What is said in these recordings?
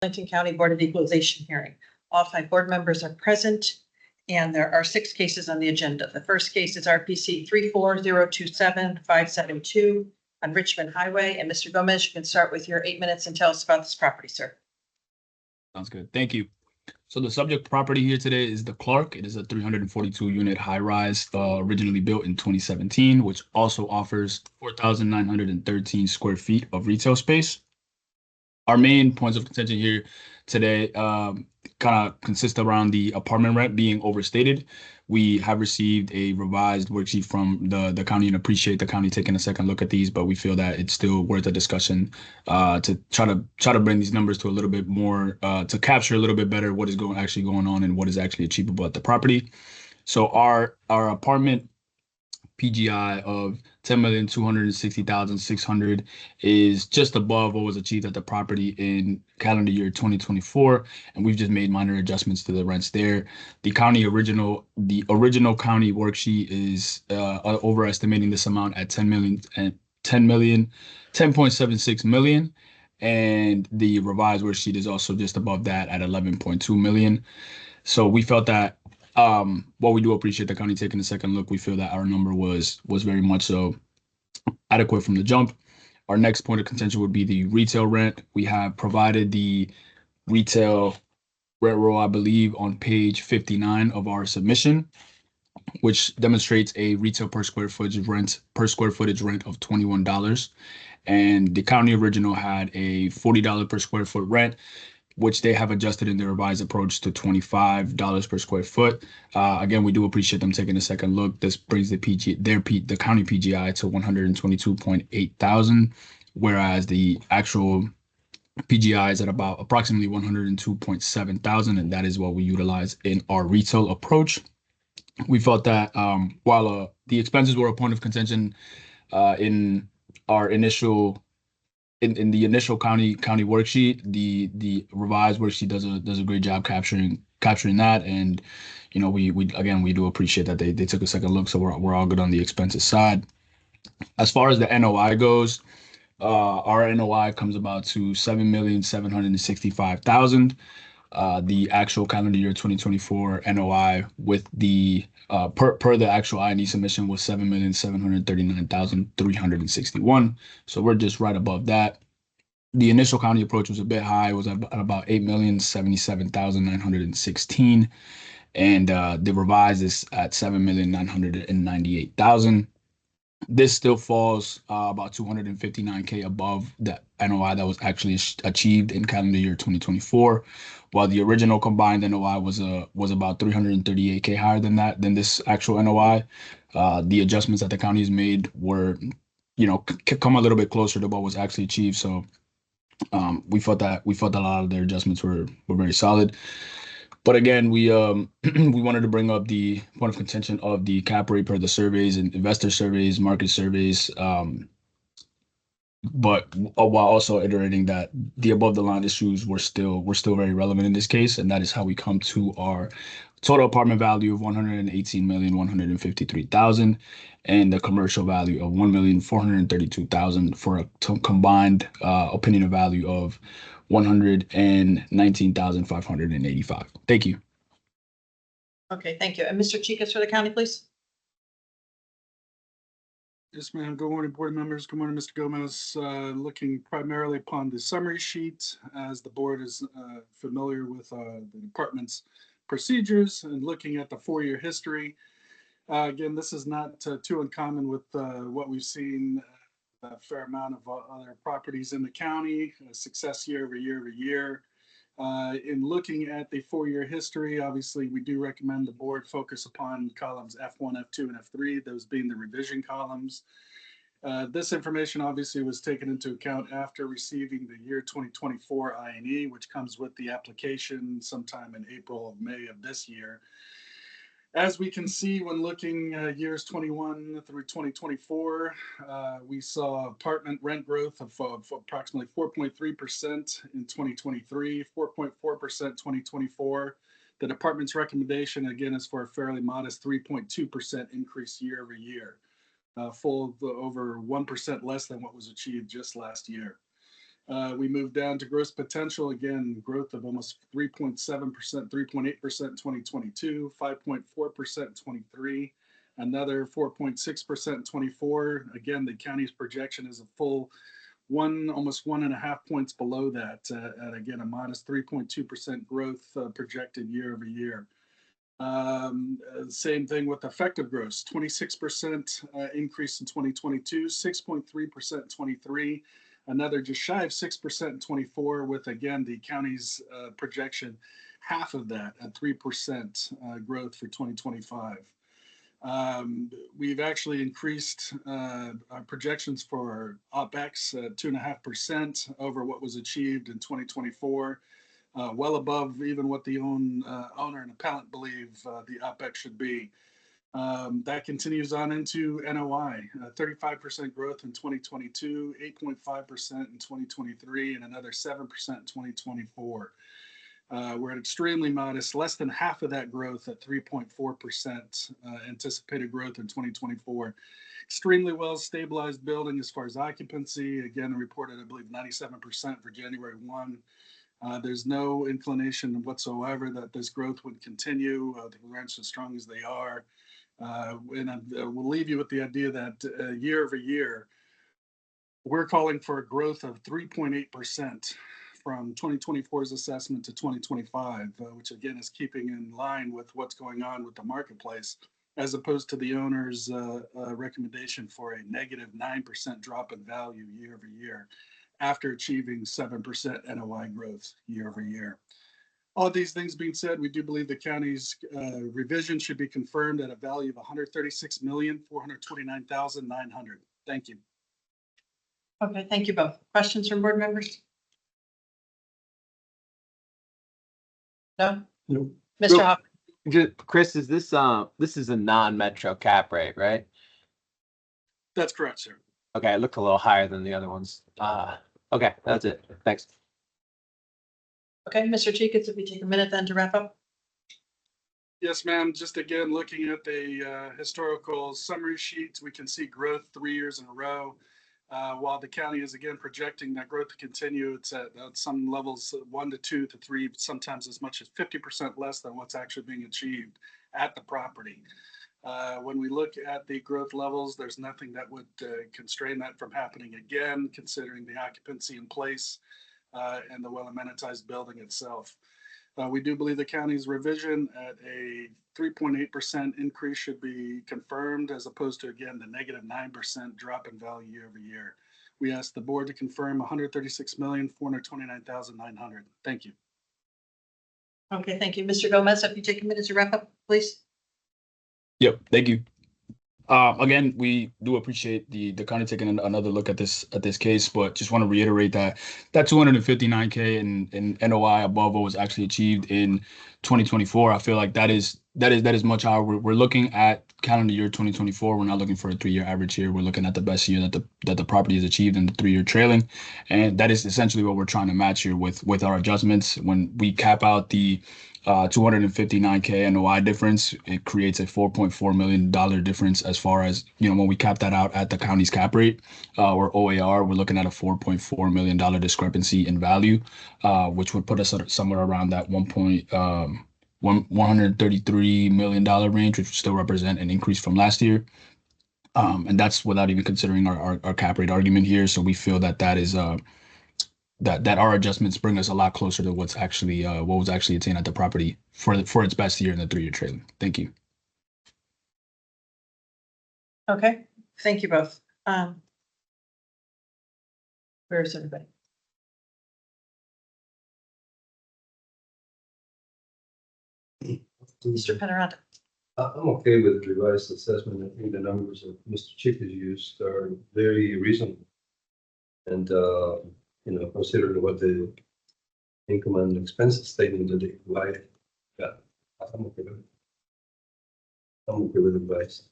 Arlington County Board of Equalization hearing. All 5 board members are present, and there are 6 cases on the agenda. The first case is RPC 34027-572 on Richmond Highway. And Mr. Gomez, you can start with your 8 minutes and tell us about this property, sir. Sounds good. Thank you. So the subject property here today is the Clark. It is a 342 unit high rise, originally built in 2017, which also offers 4,913 square feet of retail space. Our main points of contention here today kind of consist around the apartment rent being overstated. We have received a revised worksheet from the county and appreciate the county taking a second look at these, but we feel that it's still worth a discussion to try to bring these numbers to a little bit more to capture a little bit better what is actually going on and what is actually achievable at the property. So our apartment PGI of 10,260,600 is just above what was achieved at the property in calendar year 2024, and we've just made minor adjustments to the rents there. The original county worksheet is overestimating this amount at 10.76 million, and the revised worksheet is also just above that at 11.2 million. So we felt that while we do appreciate the county taking a second look, we feel that our number was very much so adequate from the jump. Our next point of contention would be the retail rent. We have provided the retail rent roll, I believe, on page 59 of our submission, which demonstrates a retail per square footage rent of $21. And the county original had a $40 per square foot rent, which they have adjusted in their revised approach to $25 per square foot. Again, we do appreciate them taking a second look. This brings the county PGI to 122.8 thousand, whereas the actual PGI is at about approximately 102.7 thousand, and that is what we utilize in our retail approach. We felt that while the expenses were a point of contention in our initial in the initial county worksheet, the revised worksheet does a great job capturing that. And we do appreciate that they took a second look, so we're all good on the expenses side. As far as the NOI goes, our NOI comes about to 7,765,000. The actual calendar year 2024 NOI with the per the actual I&E submission was 7,739,361. So we're just right above that. The initial county approach was a bit high. It was at about 8,077,916, and the revised is at 7,998,000. This still falls about 259K above the NOI that was actually achieved in calendar year 2024, while the original combined NOI was about 338K higher than this actual NOI. The adjustments that the county has made were, come a little bit closer to what was actually achieved. So we felt that a lot of their adjustments were very solid. But again, we wanted to bring up the point of contention of the cap rate per the surveys and investor surveys, market surveys, but while also iterating that the above the line issues were still very relevant in this case, and that is how we come to our total apartment value of $118,153,000 and the commercial value of $1,432,000 for a combined opinion of value of $119,585. Thank you. Okay, thank you. And Mr. Chicas for the county, please. Yes, ma'am. Good morning, board members. Good morning, Mr. Gomez. Looking primarily upon the summary sheet, as the board is familiar with the department's procedures and looking at the 4-year history. Again, this is not too uncommon with what we've seen a fair amount of other properties in the county, success year over year. In looking at the 4-year history, obviously, we do recommend the board focus upon columns F1, F2, and F3, those being the revision columns. This information obviously was taken into account after receiving the year 2024 I&E, which comes with the application sometime in April or May of this year. As we can see when looking years 21 through 2024, we saw apartment rent growth of approximately 4.3% in 2023, 4.4% 2024. The department's recommendation, again, is for a fairly modest 3.2% increase year over year, over 1% less than what was achieved just last year. We moved down to gross potential, again, growth of almost 3.7%, 3.8% in 2022, 5.4% in 23, another 4.6% in 24. Again, the county's projection is a full almost 1.5 points below that, at again, a modest 3.2% growth projected year over year. Same thing with effective gross, 26% increase in 2022, 6.3% in 23, another just shy of 6% in 24, with again the county's projection half of that at 3% growth for 2025. We've actually increased our projections for OPEX 2.5% over what was achieved in 2024. Well above even what the owner and appellant believe the OPEX should be. That continues on into NOI, 35% growth in 2022, 8.5% in 2023, and another 7% in 2024. We're at extremely modest, less than half of that growth at 3.4% anticipated growth in 2024. Extremely well stabilized building as far as occupancy. Again, reported, I believe, 97% for January 1. There's no inclination whatsoever that this growth would continue. The rents as strong as they are. And we'll leave you with the idea that year over year, we're calling for a growth of 3.8% from 2024's assessment to 2025, which again is keeping in line with what's going on with the marketplace, as opposed to the owner's recommendation for a negative 9% drop in value year over year, after achieving 7% NOI growth year over year. All these things being said, we do believe the county's revision should be confirmed at a value of $136,429,900. Thank you. Okay, thank you both. Questions from board members? No? No. Mr. Hoffman? Chris, is this is a non-metro cap rate, right? That's correct, sir. Okay, it looked a little higher than the other ones. Okay, that's it. Thanks. Okay, Mr. Cheekins, if we take a minute then to wrap up. Yes, ma'am. Just again, looking at the historical summary sheets, we can see growth 3 years in a row. While the county is again projecting that growth to continue, it's at some levels 1 to 2 to 3, sometimes as much as 50% less than what's actually being achieved at the property. When we look at the growth levels, there's nothing that would constrain that from happening again, considering the occupancy in place and the well amenitized building itself. We do believe the county's revision at a 3.8% increase should be confirmed, as opposed to, again, the negative 9% drop in value year over year. We ask the board to confirm $136,429,900. Thank you. Okay, thank you. Mr. Gomez, if you take a minute to wrap up, please. Yep, thank you. Again, we do appreciate the county taking another look at this case, but just want to reiterate that 259K in NOI above what was actually achieved in 2024. I feel like that is much higher. We're looking at calendar year 2024. We're not looking for a 3-year average here. We're looking at the best year that the property has achieved in the 3-year trailing, and that is essentially what we're trying to match here with our adjustments. When we cap out the 259K NOI difference, it creates a $4.4 million difference as far as, when we cap that out at the county's cap rate or OAR, we're looking at a $4.4 million discrepancy in value, which would put us at somewhere around that $133 million range, which would still represent an increase from last year. And that's without even considering our cap rate argument here. So we feel that is that our adjustments bring us a lot closer to what was actually attained at the property for its best year in the 3-year trailing. Thank you. Okay, thank you both. Where is everybody? Mr. Penaranda. I'm okay with the revised assessment. I think the numbers that Mr. Chick has used are very reasonable. And, considering what the income and expenses statement that they provide, yeah, I'm okay with it. I'm okay with the advice.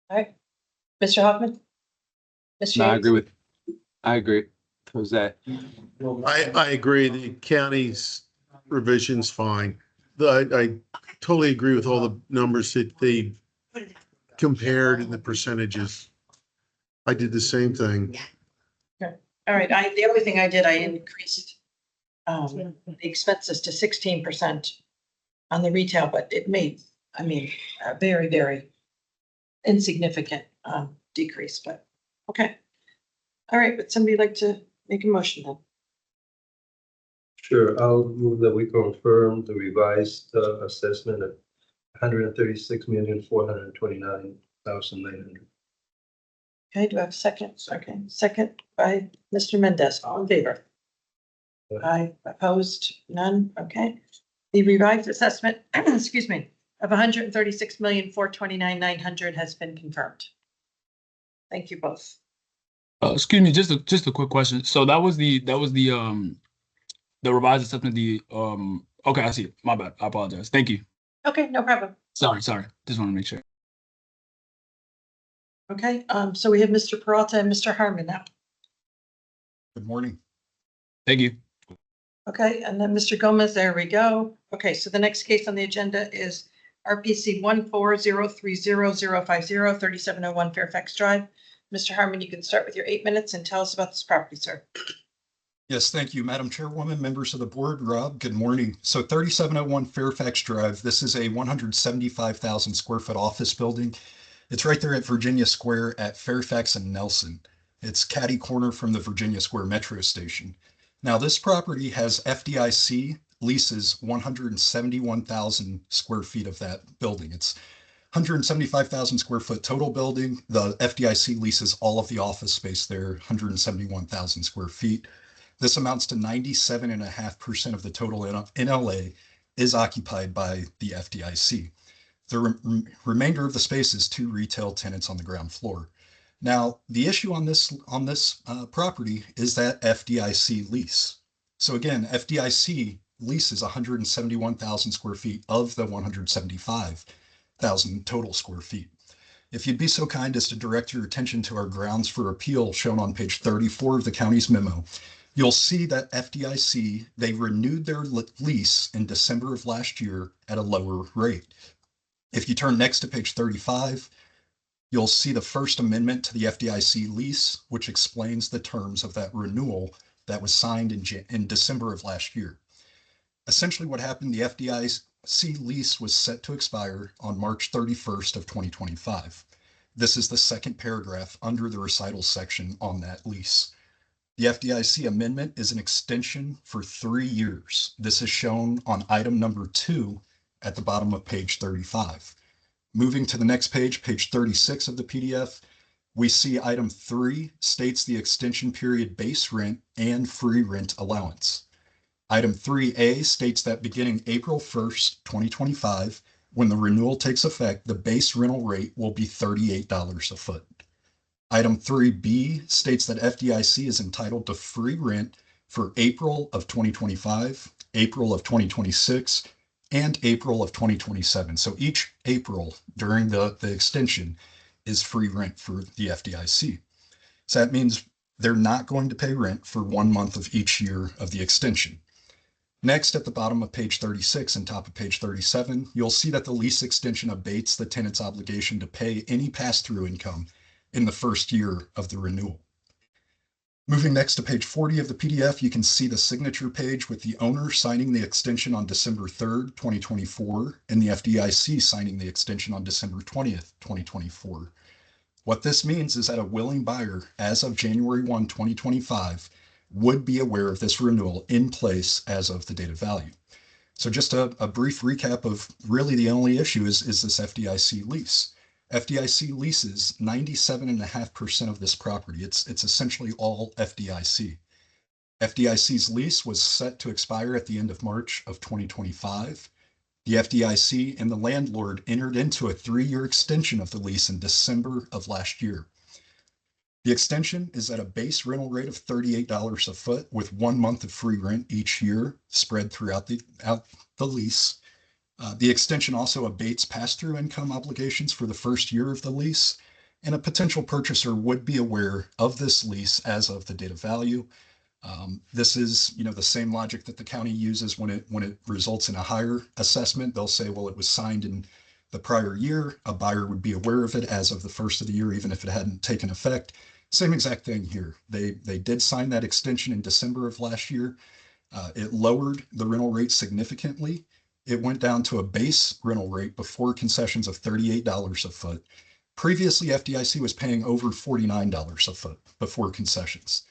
All right, Mr. Hoffman? Mr. No, Yates? I agree. Jose. I agree. The county's revision's fine. I totally agree with all the numbers that they compared and the percentages. I did the same thing. All right, the only thing I did, I increased the expenses to 16% on the retail, but it made, I mean, a very, very insignificant decrease, but, okay. All right, would somebody like to make a motion then? Sure, I'll move that we confirm the revised assessment of 136,429,900. Okay, do I have a second? Okay, second by Mr. Mendez, all in favor? Aye, opposed, none, okay. The revised assessment, excuse me, of 136,429,900 has been confirmed. Thank you both. Excuse me, just a quick question. So that was the revised assessment, okay, I see it. My bad. I apologize. Thank you. Okay, no problem. Sorry. Just want to make sure. Okay, so we have Mr. Peralta and Mr. Harmon now. Good morning. Thank you. Okay, and then Mr. Gomez, there we go. Okay, so the next case on the agenda is RPC 1403050 3701 Fairfax Drive. Mr. Harmon, you can start with your 8 minutes and tell us about this property, sir. Yes, thank you, Madam Chairwoman, members of the board. Rob, good morning. So 3701 Fairfax Drive, this is a 175,000 square foot office building. It's right there at Virginia Square at Fairfax and Nelson. It's catty corner from the Virginia Square Metro Station. Now, this property has FDIC leases 171,000 square feet of that building. It's 175,000 square foot total building. The FDIC leases all of the office space there, 171,000 square feet. This amounts to 97.5% of the total NLA is occupied by the FDIC. The remainder of the space is 2 retail tenants on the ground floor. Now, the issue on this property is that FDIC lease. So again, FDIC leases 171,000 square feet of the 175,000 total square feet. If you'd be so kind as to direct your attention to our grounds for appeal shown on page 34 of the county's memo, you'll see that FDIC, they renewed their lease in December of last year at a lower rate. If you turn next to page 35, you'll see the First Amendment to the FDIC lease, which explains the terms of that renewal that was signed in December of last year. Essentially what happened, the FDIC lease was set to expire on March 31st of 2025. This is the second paragraph under the recital section on that lease. The FDIC amendment is an extension for 3 years. This is shown on item number 2 at the bottom of page 35. Moving to the next page, page 36 of the PDF, we see item 3 states the extension period base rent and free rent allowance. Item 3A states that beginning April 1st, 2025, when the renewal takes effect, the base rental rate will be $38 a foot. Item 3B states that FDIC is entitled to free rent for April of 2025, April of 2026, and April of 2027. So each April during the extension is free rent for the FDIC. So that means they're not going to pay rent for 1 month of each year of the extension. Next, at the bottom of page 36 and top of page 37, you'll see that the lease extension abates the tenant's obligation to pay any pass-through income in the first year of the renewal. Moving next to page 40 of the PDF, you can see the signature page with the owner signing the extension on December 3rd, 2024, and the FDIC signing the extension on December 20th, 2024. What this means is that a willing buyer, as of January 1, 2025, would be aware of this renewal in place as of the date of value. So just a brief recap of really the only issue is this FDIC lease. FDIC leases 97.5% of this property. It's essentially all FDIC. FDIC's lease was set to expire at the end of March of 2025. The FDIC and the landlord entered into a 3-year extension of the lease in December of last year. The extension is at a base rental rate of $38 a foot with 1 month of free rent each year spread throughout the lease. The extension also abates pass-through income obligations for the first year of the lease, and a potential purchaser would be aware of this lease as of the date of value. This is, the same logic that the county uses when it results in a higher assessment. They'll say, well, it was signed in the prior year. A buyer would be aware of it as of the first of the year, even if it hadn't taken effect. Same exact thing here. They did sign that extension in December of last year. It lowered the rental rate significantly. It went down to a base rental rate before concessions of $38 a foot. Previously, FDIC was paying over $49 a foot before concessions.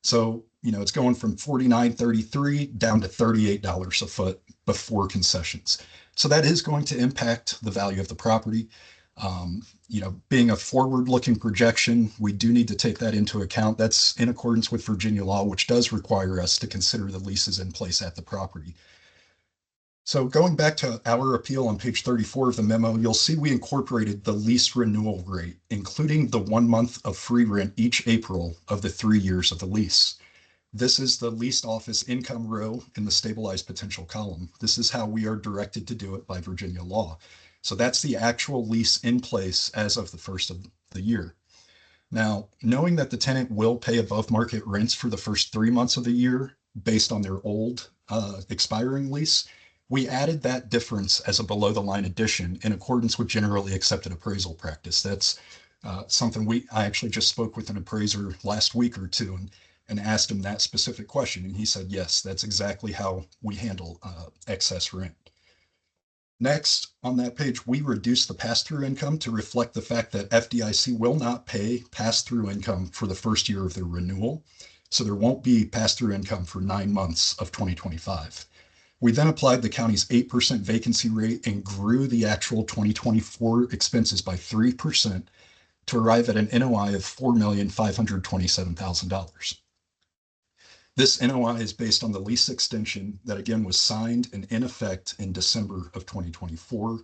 So, it's going from $49.33 down to $38 a foot before concessions. So that is going to impact the value of the property. Being a forward-looking projection, we do need to take that into account. That's in accordance with Virginia law, which does require us to consider the leases in place at the property. So going back to our appeal on page 34 of the memo, you'll see we incorporated the lease renewal rate, including the 1 month of free rent each April of the 3 years of the lease. This is the leased office income row in the stabilized potential column. This is how we are directed to do it by Virginia law. So that's the actual lease in place as of the first of the year. Now, knowing that the tenant will pay above market rents for the first 3 months of the year based on their old expiring lease, we added that difference as a below the line addition in accordance with generally accepted appraisal practice. That's something I actually just spoke with an appraiser last week or two and asked him that specific question. And he said, yes, that's exactly how we handle excess rent. Next, on that page, we reduce the pass-through income to reflect the fact that FDIC will not pay pass-through income for the first year of their renewal. So there won't be pass-through income for 9 months of 2025. We then applied the county's 8% vacancy rate and grew the actual 2024 expenses by 3% to arrive at an NOI of $4,527,000. This NOI is based on the lease extension that again was signed and in effect in December of 2024.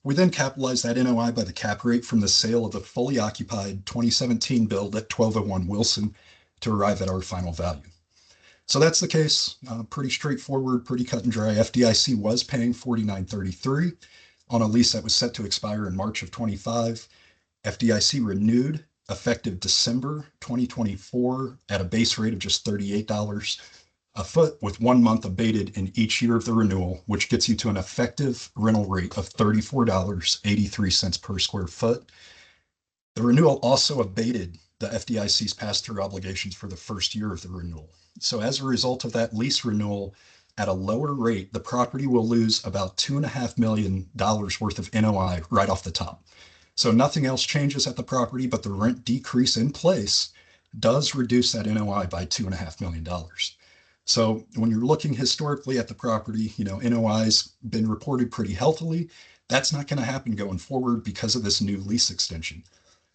We then capitalized that NOI by the cap rate from the sale of the fully occupied 2017 build at 1201 Wilson to arrive at our final value. So that's the case. Pretty straightforward, pretty cut and dry. FDIC was paying $49.33 on a lease that was set to expire in March of 25. FDIC renewed effective December 2024 at a base rate of just $38 a foot with 1 month abated in each year of the renewal, which gets you to an effective rental rate of $34.83 per square foot. The renewal also abated the FDIC's pass-through obligations for the first year of the renewal. So as a result of that lease renewal at a lower rate, the property will lose about $2.5 million worth of NOI right off the top. So nothing else changes at the property, but the rent decrease in place does reduce that NOI by $2.5 million. So when you're looking historically at the property, NOI's been reported pretty healthily. That's not going to happen going forward because of this new lease extension.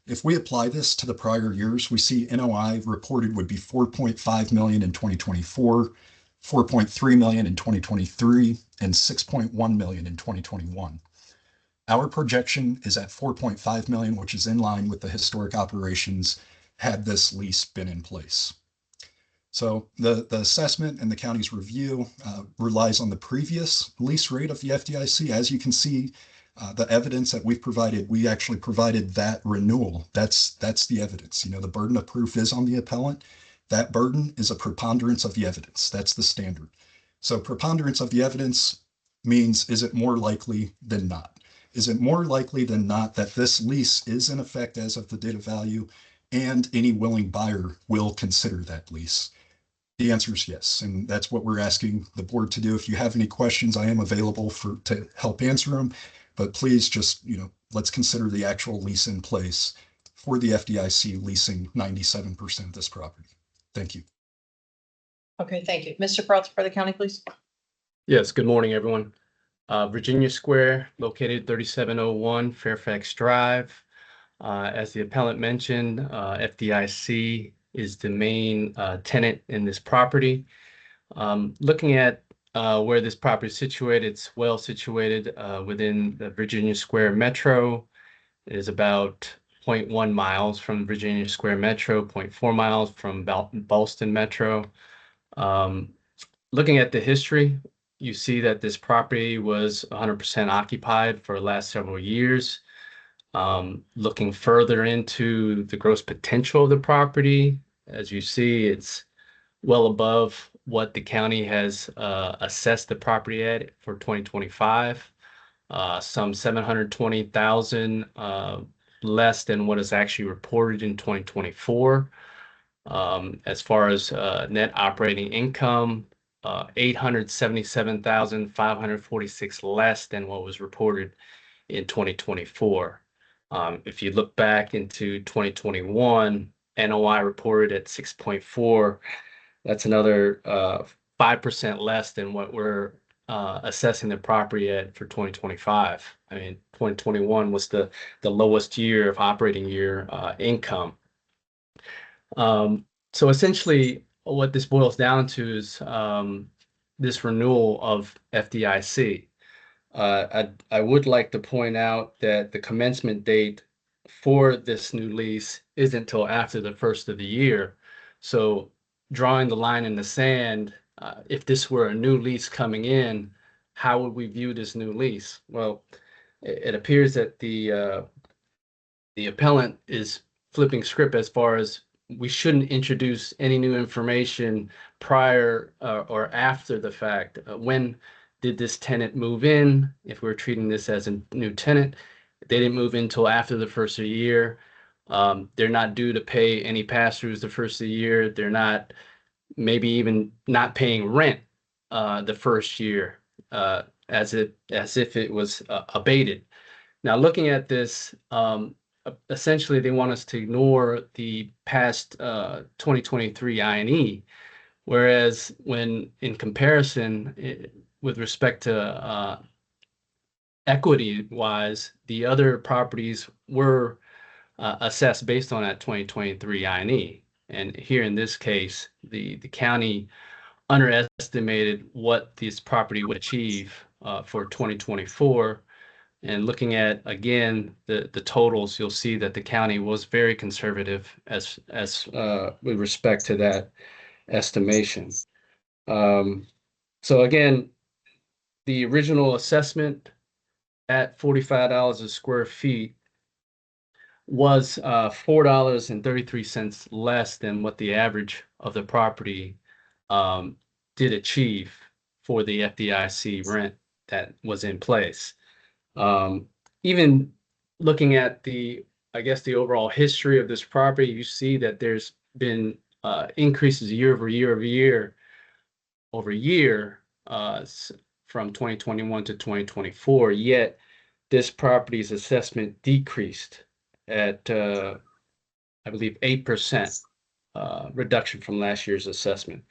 If we apply this to the prior years, we see NOI reported would be $4.5 million in 2024, $4.3 million in 2023, and $6.1 million in 2021. Our projection is at $4.5 million, which is in line with the historic operations had this lease been in place. So the assessment and the county's review relies on the previous lease rate of the FDIC. As you can see, the evidence that we've provided, we actually provided that renewal. That's the evidence. The burden of proof is on the appellant. That burden is a preponderance of the evidence. That's the standard. So preponderance of the evidence means, is it more likely than not? Is it more likely than not that this lease is in effect as of the date of value and any willing buyer will consider that lease? The answer is yes, and that's what we're asking the board to do. If you have any questions, I am available to help answer them. But please just, let's consider the actual lease in place for the FDIC leasing 97% of this property. Thank you. Okay, thank you. Mr. Peralta for the county, please. Yes, good morning, everyone. Virginia Square, located 3701 Fairfax Drive. As the appellant mentioned, FDIC is the main tenant in this property. Looking at where this property is situated, it's well situated within the Virginia Square Metro. It is about 0.1 miles from Virginia Square Metro, 0.4 miles from Ballston Metro. Looking at the history, you see that this property was 100% occupied for the last several years. Looking further into the gross potential of the property, as you see, it's well above what the county has assessed the property at for 2025. Some 720,000 less than what is actually reported in 2024. As far as net operating income, 877,546 less than what was reported in 2024. If you look back into 2021, NOI reported at 6.4. That's another 5% less than what we're assessing the property at for 2025. I mean, 2021 was the lowest year of operating year income. So essentially, what this boils down to is this renewal of FDIC. I would like to point out that the commencement date for this new lease isn't until after the first of the year. So drawing the line in the sand, if this were a new lease coming in, how would we view this new lease? Well, it appears that the appellant is flipping script as far as we shouldn't introduce any new information prior or after the fact. When did this tenant move in? If we're treating this as a new tenant, they didn't move in until after the first of the year. They're not due to pay any pass-throughs the first of the year. They're not, maybe even not paying rent the first year, as if it was abated. Now, looking at this, essentially they want us to ignore the past 2023 I&E, whereas when in comparison with respect to equity wise, the other properties were assessed based on that 2023 I&E. And here in this case, the county underestimated what this property would achieve for 2024. And looking at, again, the totals, you'll see that the county was very conservative as with respect to that estimation. So again, the original assessment at $45 a square feet was $4.33 less than what the average of the property did achieve for the FDIC rent that was in place. Even looking at the overall history of this property, you see that there's been increases year over year from 2021 to 2024, yet this property's assessment decreased at, I believe, 8% reduction from last year's assessment.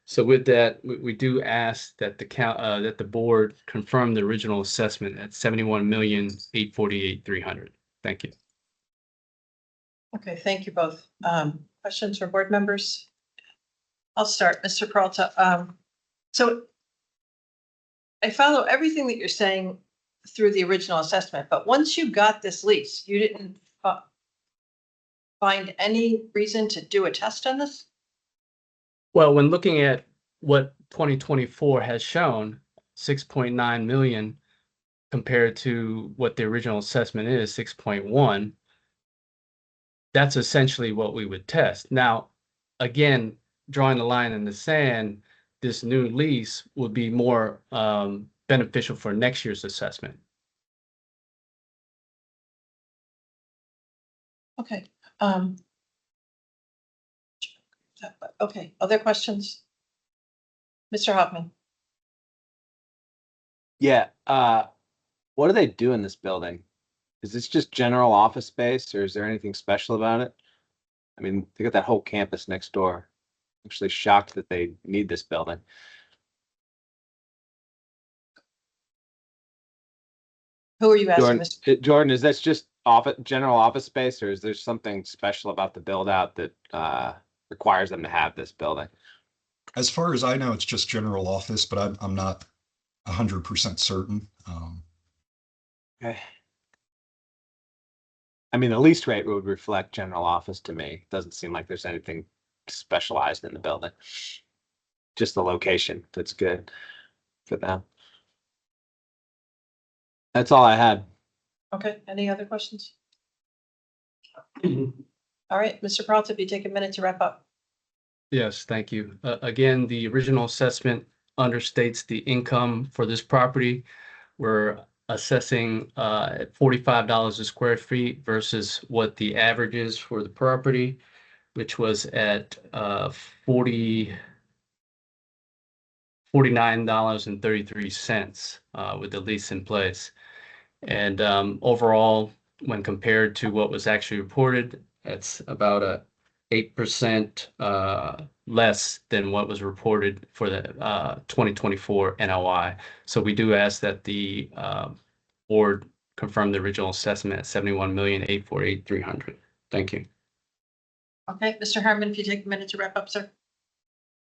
So with that, we do ask that the board confirm the original assessment at $71,848,300. Thank you. Okay, thank you both. Questions from board members? I'll start, Mr. Peralta. So I follow everything that you're saying through the original assessment, but once you got this lease, you didn't find any reason to do a test on this? Well, when looking at what 2024 has shown, 6.9 million compared to what the original assessment is, 6.1, that's essentially what we would test. Now, again, drawing the line in the sand, this new lease would be more beneficial for next year's assessment. Okay. Okay, other questions? Mr. Hoffman? Yeah, what do they do in this building? Is this just general office space, or is there anything special about it? I mean, they got that whole campus next door. I'm actually shocked that they need this building. Who are you asking, Mr.? Jordan, is that just general office space, or is there something special about the build out that requires them to have this building? As far as I know, it's just general office, but I'm not 100% certain. Okay. I mean, the lease rate would reflect general office to me. Doesn't seem like there's anything specialized in the building. Just the location that's good for them. That's all I had. Okay, any other questions? All right, Mr. Peralta, if you take a minute to wrap up. Yes, thank you. Again, the original assessment understates the income for this property. We're assessing at $45 a square feet versus what the average is for the property, which was at $49.33 with the lease in place. And overall, when compared to what was actually reported, it's about a 8% less than what was reported for the 2024 NOI. So we do ask that the board confirm the original assessment at 71,848,300. Thank you. Okay, Mr. Harmon, if you take a minute to wrap up, sir.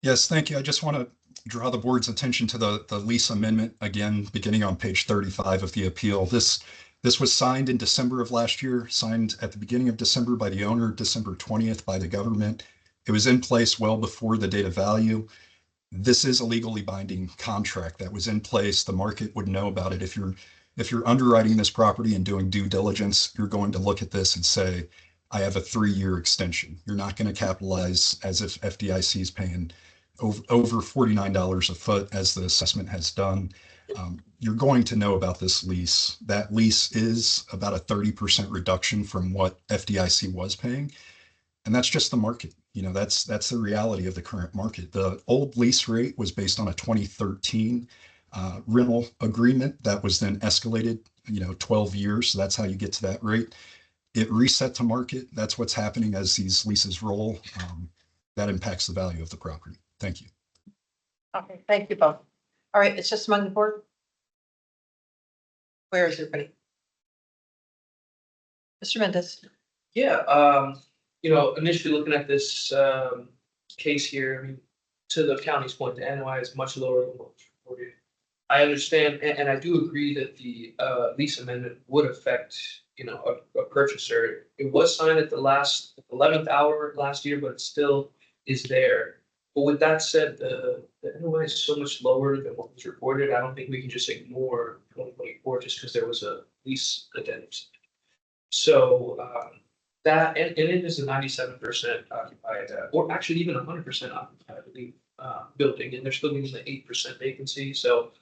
Yes, thank you. I just want to draw the board's attention to the lease amendment again, beginning on page 35 of the appeal. This was signed in December of last year, signed at the beginning of December by the owner, December 20th by the government. It was in place well before the date of value. This is a legally binding contract that was in place. The market would know about it. If you're underwriting this property and doing due diligence, you're going to look at this and say, I have a 3-year extension. You're not going to capitalize as if FDIC is paying over $49 a foot, as the assessment has done. You're going to know about this lease. That lease is about a 30% reduction from what FDIC was paying. And that's just the market. You know, that's the reality of the current market. The old lease rate was based on a 2013 rental agreement that was then escalated, 12 years. So that's how you get to that rate. It reset to market. That's what's happening as these leases roll. That impacts the value of the property. Thank you. Okay, thank you both. All right, it's just among the board. Where is everybody? Mr. Mendez. Yeah, initially looking at this case here, I mean, to the county's point, the NOI is much lower than what was reported. I understand, and I do agree that the lease amendment would affect, a purchaser. It was signed at the 11th hour last year, but it still is there. But with that said, the NOI is so much lower than what was reported. I don't think we can just ignore 2024 just because there was a lease addendum. So that, and it is a 97% occupied, or actually even 100% occupied, I believe, building, and they're still using the 8% vacancy. So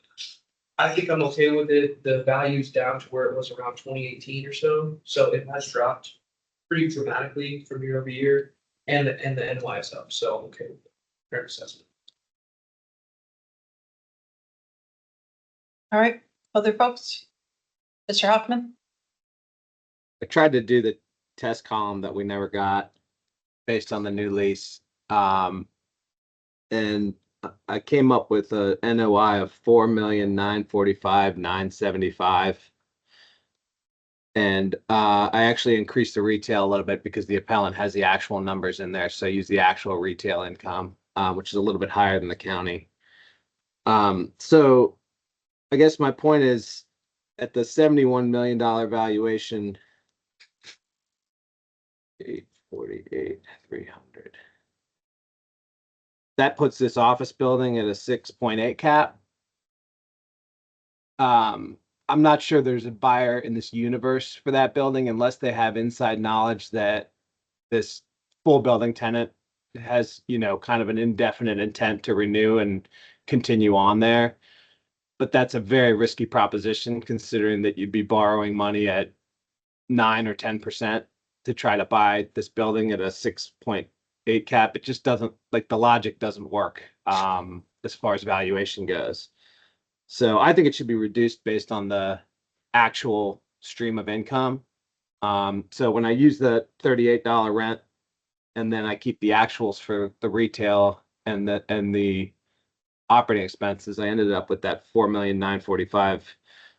I think I'm okay with it. The value's down to where it was around 2018 or so. So it has dropped pretty dramatically from year over year, and the NOI is up. So I'm okay with it. Fair assessment. All right, other folks? Mr. Hoffman? I tried to do the test column that we never got based on the new lease. And I came up with a NOI of 4,945,975. And I actually increased the retail a little bit because the appellant has the actual numbers in there. So I use the actual retail income, which is a little bit higher than the county. So I guess my point is, at the $71 million valuation, 848,300. That puts this office building at a 6.8 cap. I'm not sure there's a buyer in this universe for that building unless they have inside knowledge that this full building tenant has, kind of an indefinite intent to renew and continue on there. But that's a very risky proposition, considering that you'd be borrowing money at 9 or 10% to try to buy this building at a 6.8 cap. It just doesn't, the logic doesn't work as far as valuation goes. So I think it should be reduced based on the actual stream of income. So when I use the $38 rent, and then I keep the actuals for the retail and the operating expenses, I ended up with that 4,945,000,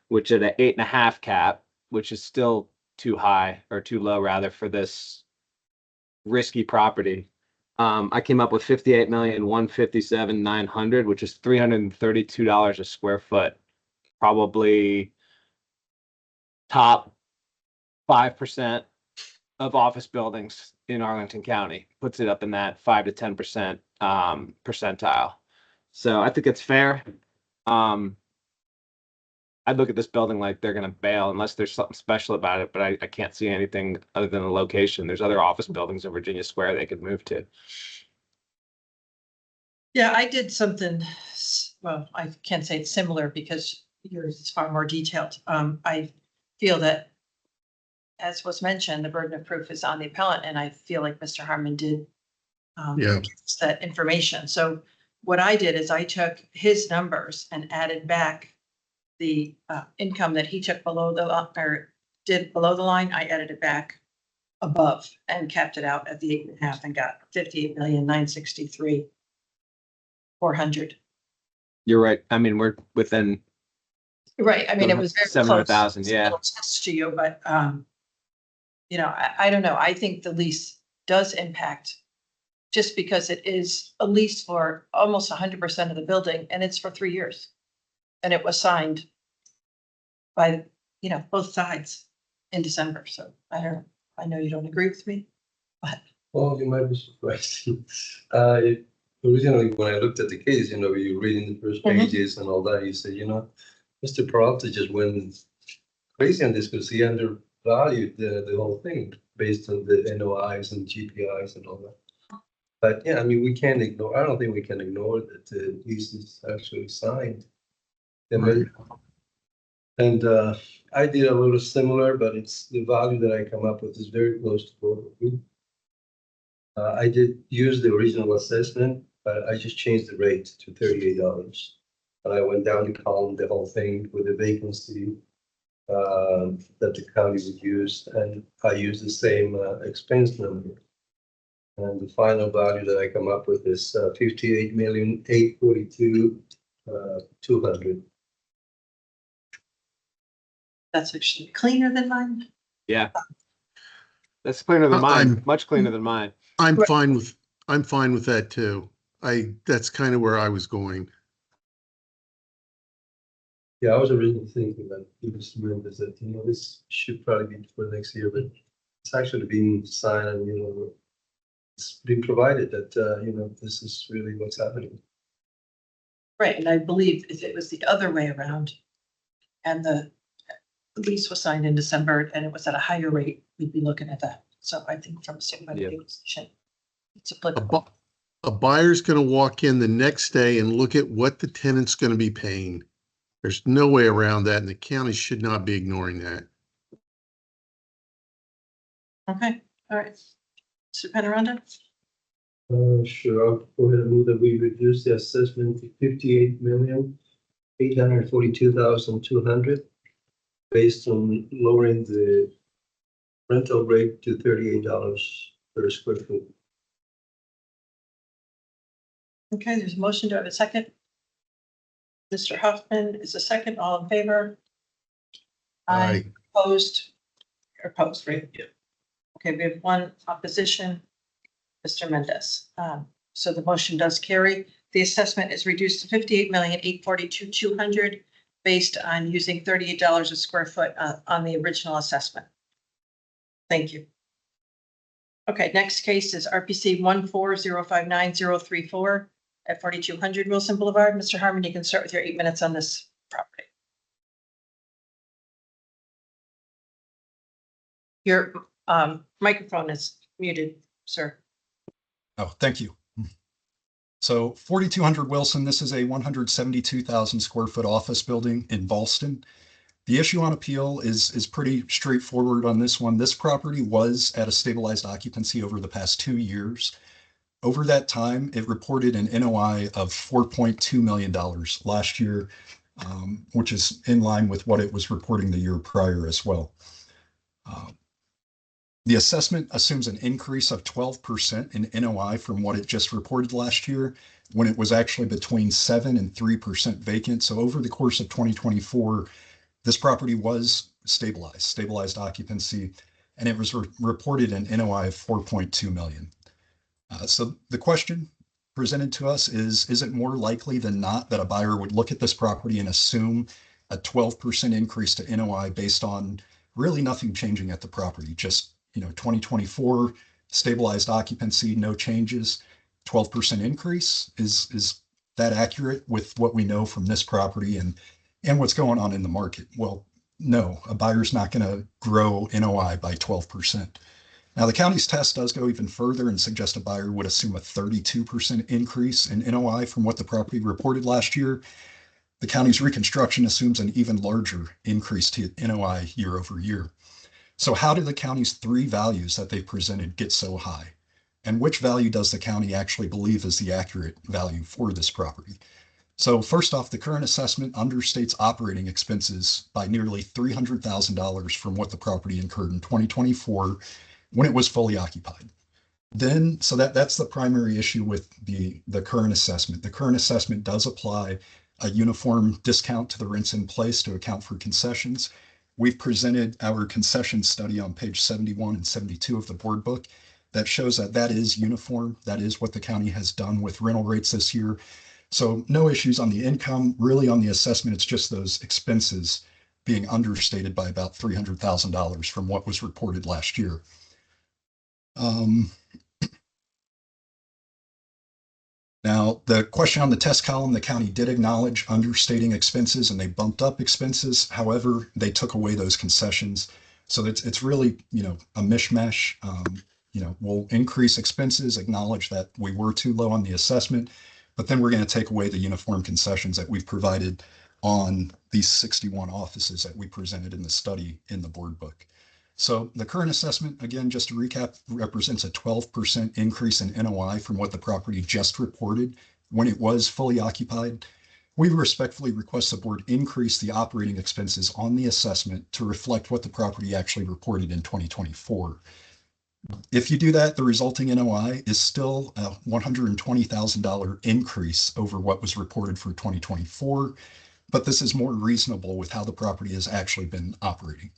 which at an 8.5 cap, which is still too high, or too low rather, for this risky property. I came up with 58,157,900, which is $332 a square foot. Probably top 5% of office buildings in Arlington County. Puts it up in that 5 to 10% percentile. So I think it's fair. I'd look at this building like they're going to bail unless there's something special about it, but I can't see anything other than the location. There's other office buildings in Virginia Square they could move to. Yeah, I did something, well, I can't say it's similar because yours is far more detailed. I feel that, as was mentioned, the burden of proof is on the appellant, and I feel like Mr. Harmon did Yeah. give us that information. So what I did is I took his numbers and added back the income that he took below the, or did below the line. I added it back above and capped it out at the 8.5 and got 58,963,400. You're right. I mean, we're within Right, I mean, it was very close. 700,000, It's a yeah. little test to you, but, you know, I don't know. I think the lease does impact just because it is a lease for almost 100% of the building, and it's for 3 years. And it was signed by, you know, both sides in December. So I don't know. I know you don't agree with me, but Well, you might be surprised. Originally, when I looked at the case, you know, you reading the first Mhm. pages and all that, you say, you know, Mr. Peralta just went crazy on this because he undervalued the whole thing based on the NOIs and GPIs and all that. But yeah, I mean, we can't ignore, I don't think we can ignore that the lease is actually signed. And I did a little similar, but it's the value that I come up with is very close to both of you. I did use the original assessment, but I just changed the rate to $38. And I went down the column, the whole thing with the vacancy that the county would use, and I used the same expense number. And the final value that I come up with is 58,842,200. that's actually cleaner than mine. Yeah. That's cleaner than mine, I'm- much cleaner than mine. I'm Right. fine with that too. That's kind of where I was going. Yeah, I was originally thinking that he was members that, you know, this should probably be for next year, but it's actually being signed and, you know, it's been provided that, you know, this is really what's happening. Right, and I believe if it was the other way around and the lease was signed in December and it was at a higher rate, we'd be looking at that. So I think from a standpoint of position, it's applicable. A buyer's going to walk in the next day and look at what the tenant's going to be paying. There's no way around that, and the county should not be ignoring that. Okay, all right. Mr. Penaranda? Sure, I'll go ahead and move that we reduce the assessment to 58,842,200 based on lowering the rental rate to $38 per square foot. Okay, there's a motion. Do I have a second? Mr. Huffman is a second. All in favor? Aye. Opposed? Opposed, right? Yeah. Okay, we have one opposition, Mr. Mendez. So the motion does carry. The assessment is reduced to 58,842,200 based on using $38 a square foot on the original assessment. Thank you. Okay, next case is RPC 14059-034 at 4200 Wilson Boulevard. Mr. Harmon, you can start with your 8 minutes on this property. Your microphone is muted, sir. Oh, thank you. So 4200 Wilson, this is a 172,000 square foot office building in Ballston. The issue on appeal is pretty straightforward on this one. This property was at a stabilized occupancy over the past 2 years. Over that time, it reported an NOI of $4.2 million last year, which is in line with what it was reporting the year prior as well. The assessment assumes an increase of 12% in NOI from what it just reported last year, when it was actually between 7 and 3% vacant. So over the course of 2024, this property was stabilized occupancy, and it was reported an NOI of 4.2 million. So the question presented to us is it more likely than not that a buyer would look at this property and assume a 12% increase to NOI based on really nothing changing at the property? Just, 2024 stabilized occupancy, no changes, 12% increase. Is that accurate with what we know from this property and what's going on in the market? Well, no, a buyer's not going to grow NOI by 12%. Now, the county's test does go even further and suggest a buyer would assume a 32% increase in NOI from what the property reported last year. The county's reconstruction assumes an even larger increase to NOI year over year. So how do the county's three values that they presented get so high? And which value does the county actually believe is the accurate value for this property? So first off, the current assessment understates operating expenses by nearly $300,000 from what the property incurred in 2024 when it was fully occupied. Then, so that's the primary issue with the current assessment. The current assessment does apply a uniform discount to the rents in place to account for concessions. We've presented our concession study on page 71 and 72 of the board book that shows that that is uniform. That is what the county has done with rental rates this year. So no issues on the income, really on the assessment. It's just those expenses being understated by about $300,000 from what was reported last year. Now, the question on the test column, the county did acknowledge understating expenses and they bumped up expenses. However, they took away those concessions. So it's really, a mishmash. We'll increase expenses, acknowledge that we were too low on the assessment, but then we're going to take away the uniform concessions that we've provided on these 61 offices that we presented in the study in the board book. So the current assessment, again, just to recap, represents a 12% increase in NOI from what the property just reported when it was fully occupied. We respectfully request the board increase the operating expenses on the assessment to reflect what the property actually reported in 2024. If you do that, the resulting NOI is still a $120,000 increase over what was reported for 2024, but this is more reasonable with how the property has actually been operating.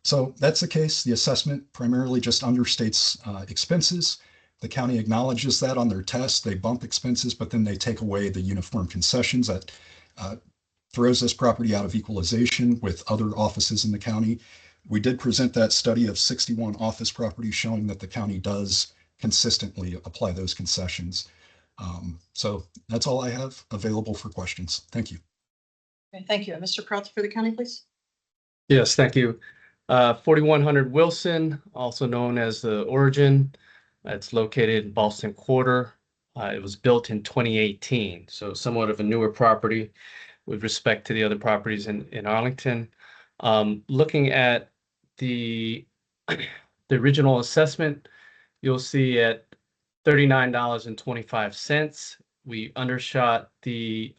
So that's the case. The assessment primarily just understates expenses. The county acknowledges that on their test. They bump expenses, but then they take away the uniform concessions that throws this property out of equalization with other offices in the county. We did present that study of 61 office properties showing that the county does consistently apply those concessions. So that's all I have available for questions. Thank you. Okay, thank you. Mr. Prouts for the county, please. Yes, thank you. 4100 Wilson, also known as the Origin. It's located in Boston Quarter. It was built in 2018, so somewhat of a newer property with respect to the other properties in Arlington. Looking at the original assessment, you'll see at $39.25, we undershot the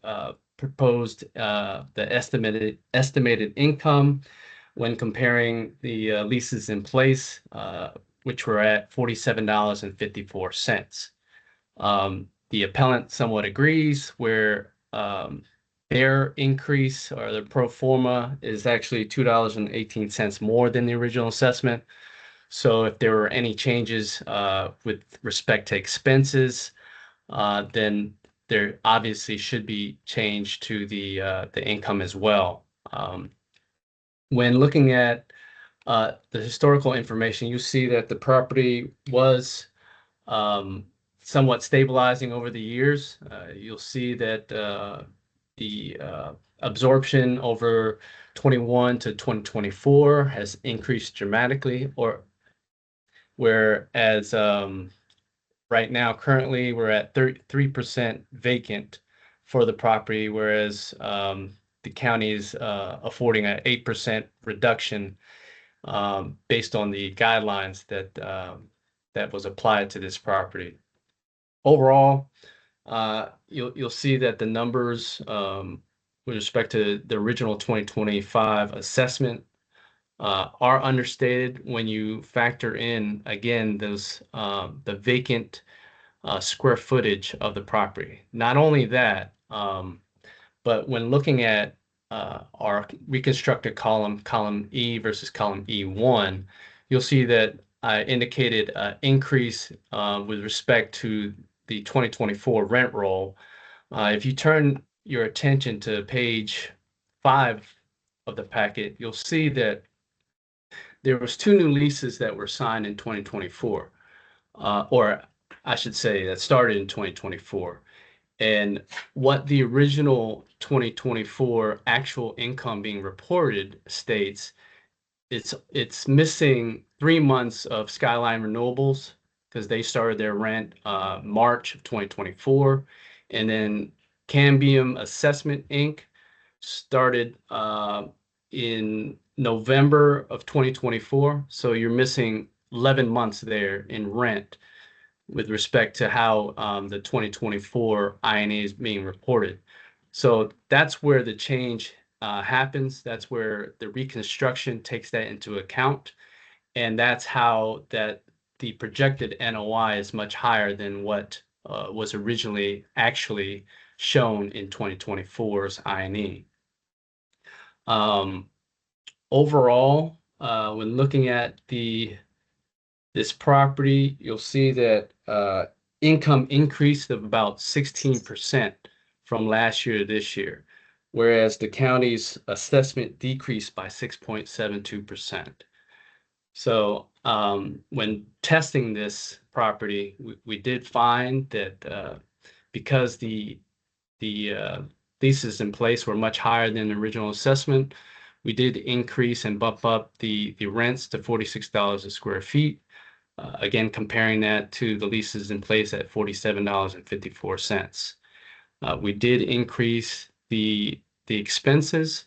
proposed the estimated income when comparing the leases in place, which were at $47.54. The appellant somewhat agrees where their increase or the pro forma is actually $2.18 more than the original assessment. So if there were any changes with respect to expenses, then there obviously should be change to the income as well. When looking at the historical information, you see that the property was somewhat stabilizing over the years. You'll see that the absorption over 21 to 2024 has increased dramatically, whereas right now, currently, we're at 33% vacant for the property, whereas the county is affording an 8% reduction based on the guidelines that was applied to this property. Overall, you'll see that the numbers with respect to the original 2025 assessment are understated when you factor in, again, those the vacant square footage of the property. Not only that, but when looking at our reconstructed column E versus column E1, you'll see that I indicated an increase with respect to the 2024 rent roll. If you turn your attention to page 5 of the packet, you'll see that there was 2 new leases that were signed in 2024, or I should say that started in 2024. And what the original 2024 actual income being reported states, it's missing 3 months of Skyline Renewables because they started their rent March of 2024, and then Cambium Assessment Inc. started in November of 2024. So you're missing 11 months there in rent with respect to how the 2024 INA is being reported. So that's where the change happens. That's where the reconstruction takes that into account. And that's how that the projected NOI is much higher than what was originally actually shown in 2024's INE. Overall, when looking at this property, you'll see that income increased of about 16% from last year to this year, whereas the county's assessment decreased by 6.72%. So when testing this property, we did find that because the leases in place were much higher than the original assessment, we did increase and bump up the rents to $46 a square feet. Again, comparing that to the leases in place at $47.54. We did increase the expenses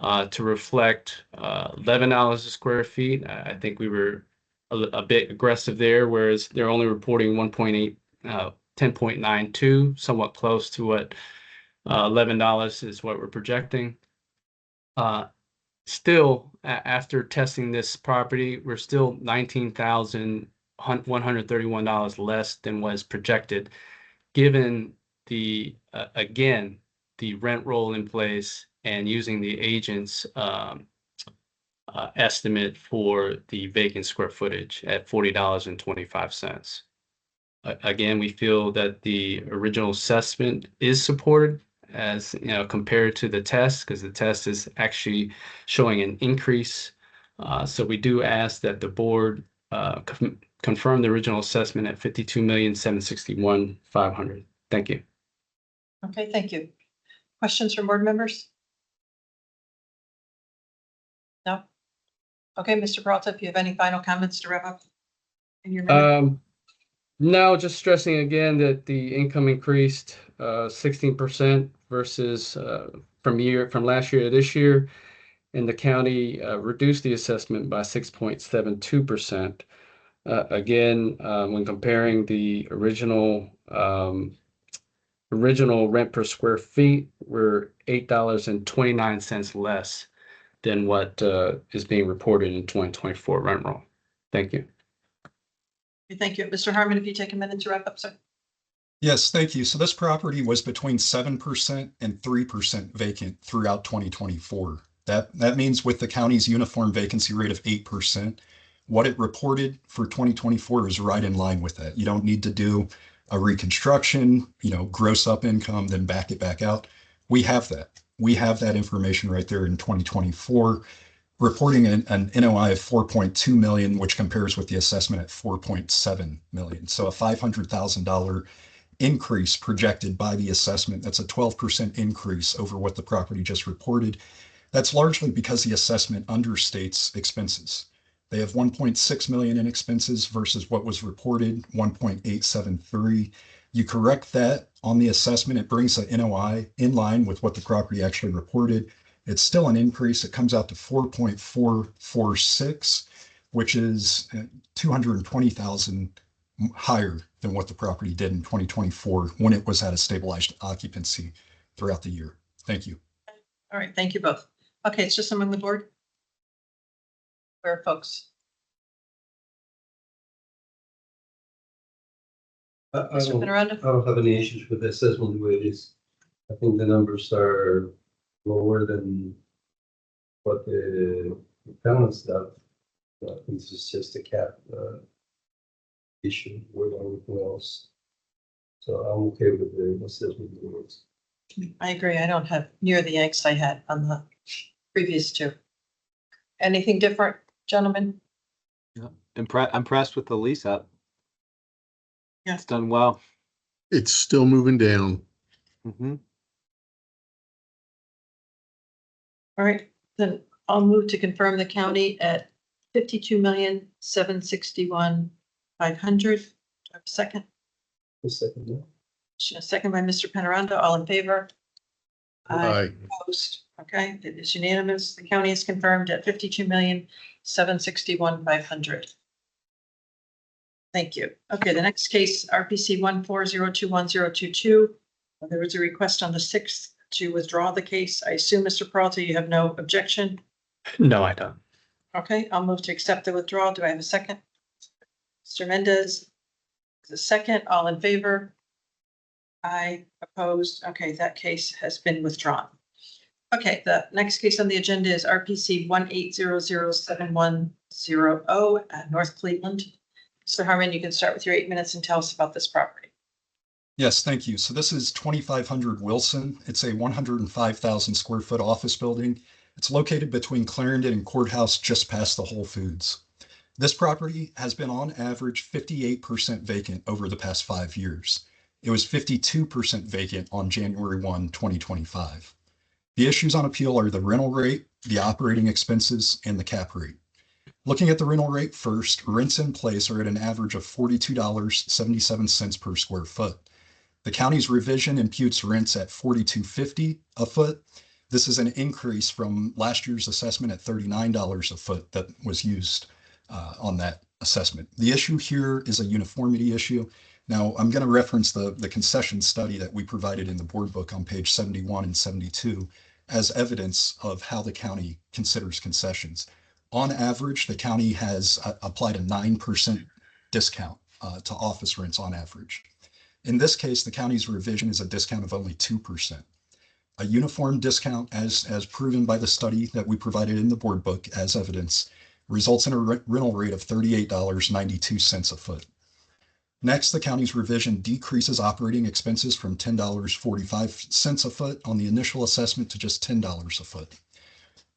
to reflect $11 a square feet. I think we were a bit aggressive there, whereas they're only reporting 10.92, somewhat close to what $11 is what we're projecting. Still, after testing this property, we're still $19,131 less than was projected, given the again the rent roll in place and using the agent's estimate for the vacant square footage at $40.25. Again, we feel that the original assessment is supported, as you know, compared to the test, because the test is actually showing an increase. So we do ask that the board confirm the original assessment at $52,761,500. Thank you. Okay, thank you. Questions from board members? No? Okay, Mr. Peralta, if you have any final comments to wrap up in your minute? No, just stressing again that the income increased 16% versus from last year to this year, and the county reduced the assessment by 6.72%. Again, when comparing the original rent per square feet, we're $8.29 less than what is being reported in 2024 rent roll. Thank you. Thank you. Mr. Harmon, if you take a minute to wrap up, sir. Yes, thank you. So this property was between 7% and 3% vacant throughout 2024. That means with the county's uniform vacancy rate of 8%, what it reported for 2024 is right in line with that. You don't need to do a reconstruction, gross up income, then back it back out. We have that. We have that information right there in 2024, reporting an NOI of 4.2 million, which compares with the assessment at 4.7 million. So a $500,000 increase projected by the assessment. That's a 12% increase over what the property just reported. That's largely because the assessment understates expenses. They have 1.6 million in expenses versus what was reported, 1.873. You correct that on the assessment, it brings the NOI in line with what the property actually reported. It's still an increase. It comes out to 4.446, which is 220,000 higher than what the property did in 2024 when it was at a stabilized occupancy throughout the year. Thank you. All right, thank you both. Okay, it's just among the board. Where are folks? I Mr. don't Penaranda? have any issues with the assessment the way it is. I think the numbers are lower than what the balance staff. I think this is just a cap issue more than anything else. So I'm okay with the assessment. I agree. I don't have near the angst I had on the previous two. Anything different, gentlemen? Yeah. Impressed with the lease up. Yeah. It's done well. It's still moving down. Mm-hmm. All right, then I'll move to confirm the county at $52,761,500. Second. The second, A second by Mr. Penaranda. All in favor? Aye. Opposed. Okay, it is unanimous. The county is confirmed at 52,761,500. Thank you. Okay, the next case, RPC 140210022. There was a request on the 6th to withdraw the case. I assume, Mr. Peralta, you have no objection? No, I don't. Okay, I'll move to accept the withdrawal. Do I have a second? Mr. Mendez, the second, all in favor? Aye, opposed. Okay, that case has been withdrawn. Okay, the next case on the agenda is RPC 1800710 at North Cleveland. Mr. Harmon, you can start with your 8 minutes and tell us about this property. Yes, thank you. So this is 2500 Wilson. It's a 105,000 square foot office building. It's located between Clarendon and Courthouse, just past the Whole Foods. This property has been on average 58% vacant over the past 5 years. It was 52% vacant on January 1, 2025. The issues on appeal are the rental rate, the operating expenses, and the cap rate. Looking at the rental rate first, rents in place are at an average of $42.77 per square foot. The county's revision imputes rents at $42.50 a foot. This is an increase from last year's assessment at $39 a foot that was used on that assessment. The issue here is a uniformity issue. Now, I'm going to reference the concession study that we provided in the board book on page 71 and 72 as evidence of how the county considers concessions. On average, the county has applied a 9% discount to office rents on average. In this case, the county's revision is a discount of only 2%. A uniform discount, as proven by the study that we provided in the board book as evidence, results in a rental rate of $38.92 a foot. Next, the county's revision decreases operating expenses from $10.45 a foot on the initial assessment to just $10 a foot.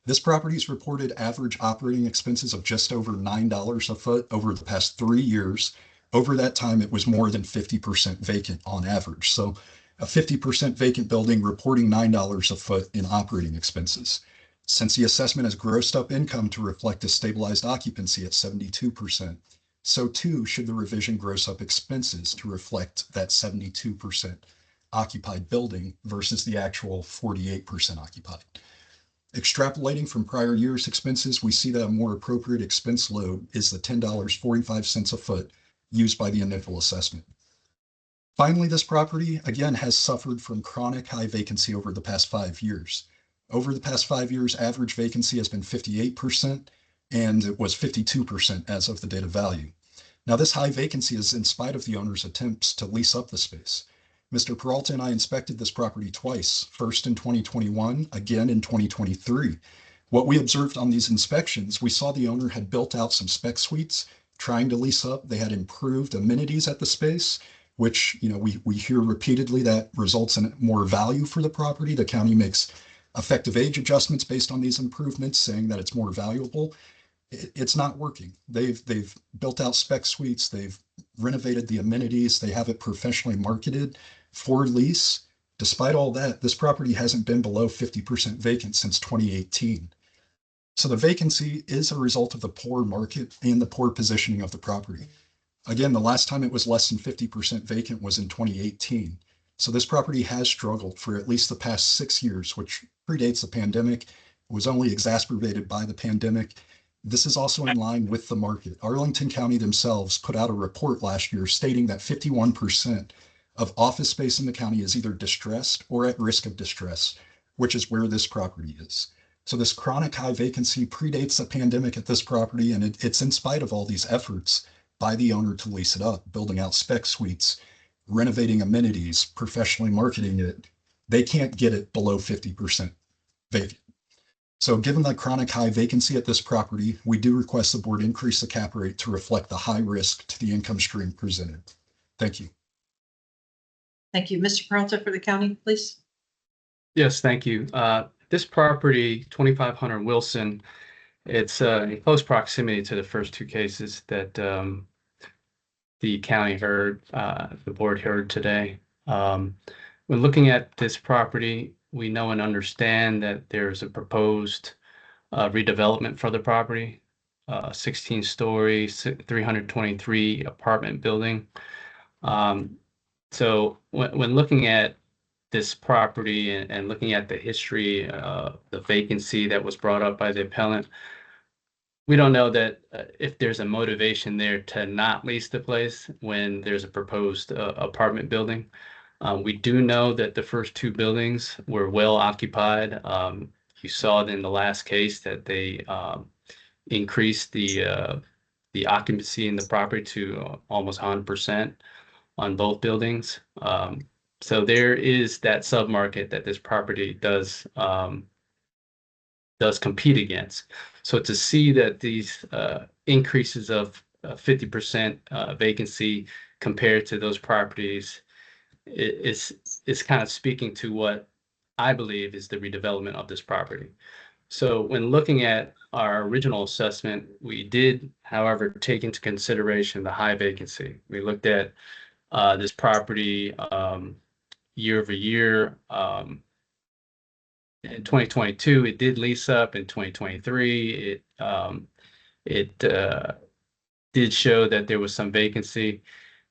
This property's reported average operating expenses of just over $9 a foot over the past 3 years. Over that time, it was more than 50% vacant on average. So a 50% vacant building reporting $9 a foot in operating expenses. Since the assessment has grossed up income to reflect a stabilized occupancy at 72%, so too should the revision gross up expenses to reflect that 72% occupied building versus the actual 48% occupied. Extrapolating from prior year's expenses, we see that a more appropriate expense load is the $10.45 a foot used by the initial assessment. Finally, this property, again, has suffered from chronic high vacancy over the past 5 years. Over the past 5 years, average vacancy has been 58%, and it was 52% as of the date of value. Now, this high vacancy is in spite of the owner's attempts to lease up the space. Mr. Peralta and I inspected this property twice, first in 2021, again in 2023. What we observed on these inspections, we saw the owner had built out some spec suites, trying to lease up. They had improved amenities at the space, which we hear repeatedly that results in more value for the property. The county makes effective age adjustments based on these improvements, saying that it's more valuable. It's not working. They've built out spec suites. They've renovated the amenities. They have it professionally marketed for lease. Despite all that, this property hasn't been below 50% vacant since 2018. So the vacancy is a result of the poor market and the poor positioning of the property. Again, the last time it was less than 50% vacant was in 2018. So this property has struggled for at least the past 6 years, which predates the pandemic. It was only exacerbated by the pandemic. This is also in line with the market. Arlington County themselves put out a report last year stating that 51% of office space in the county is either distressed or at risk of distress, which is where this property is. So this chronic high vacancy predates the pandemic at this property, and it's in spite of all these efforts by the owner to lease it up, building out spec suites, renovating amenities, professionally marketing it. They can't get it below 50% vacant. So given the chronic high vacancy at this property, we do request the board increase the cap rate to reflect the high risk to the income stream presented. Thank you. Thank you. Mr. Peralta for the county, please. Yes, thank you. This property, 2500 Wilson, it's in close proximity to the first 2 cases that the county heard, the board heard today. When looking at this property, we know and understand that there's a proposed redevelopment for the property, 16-story, 323 apartment building. So when looking at this property and looking at the history, the vacancy that was brought up by the appellant, we don't know that if there's a motivation there to not lease the place when there's a proposed apartment building. We do know that the first two buildings were well occupied. You saw it in the last case that they increased the occupancy in the property to almost 100% on both buildings. So there is that submarket that this property does compete against. So to see that these increases of 50% vacancy compared to those properties is kind of speaking to what I believe is the redevelopment of this property. So when looking at our original assessment, we did, however, take into consideration the high vacancy. We looked at this property year over year. In 2022, it did lease up. In 2023, it did show that there was some vacancy.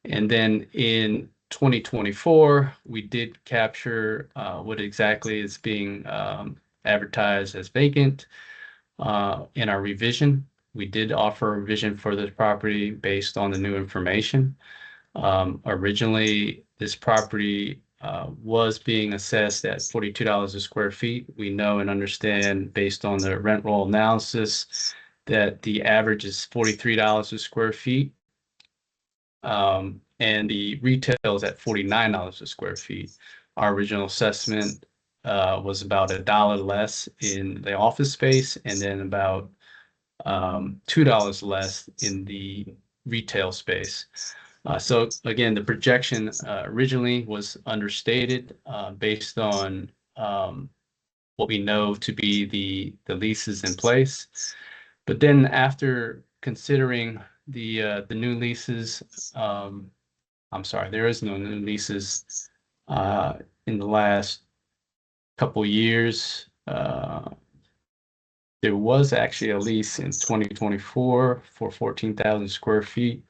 And then in 2024, we did capture what exactly is being advertised as vacant in our revision. We did offer a revision for this property based on the new information. Originally, this property was being assessed at $42 a square feet. We know and understand based on the rent roll analysis that the average is $43 a square feet. And the retail is at $49 a square feet. Our original assessment was about $1 less in the office space and then about $2 less in the retail space. So again, the projection originally was understated based on what we know to be the leases in place. But then after considering the new leases, I'm sorry, there is no new leases in the last couple years. There was actually a lease in 2024 for 14,000 square feet.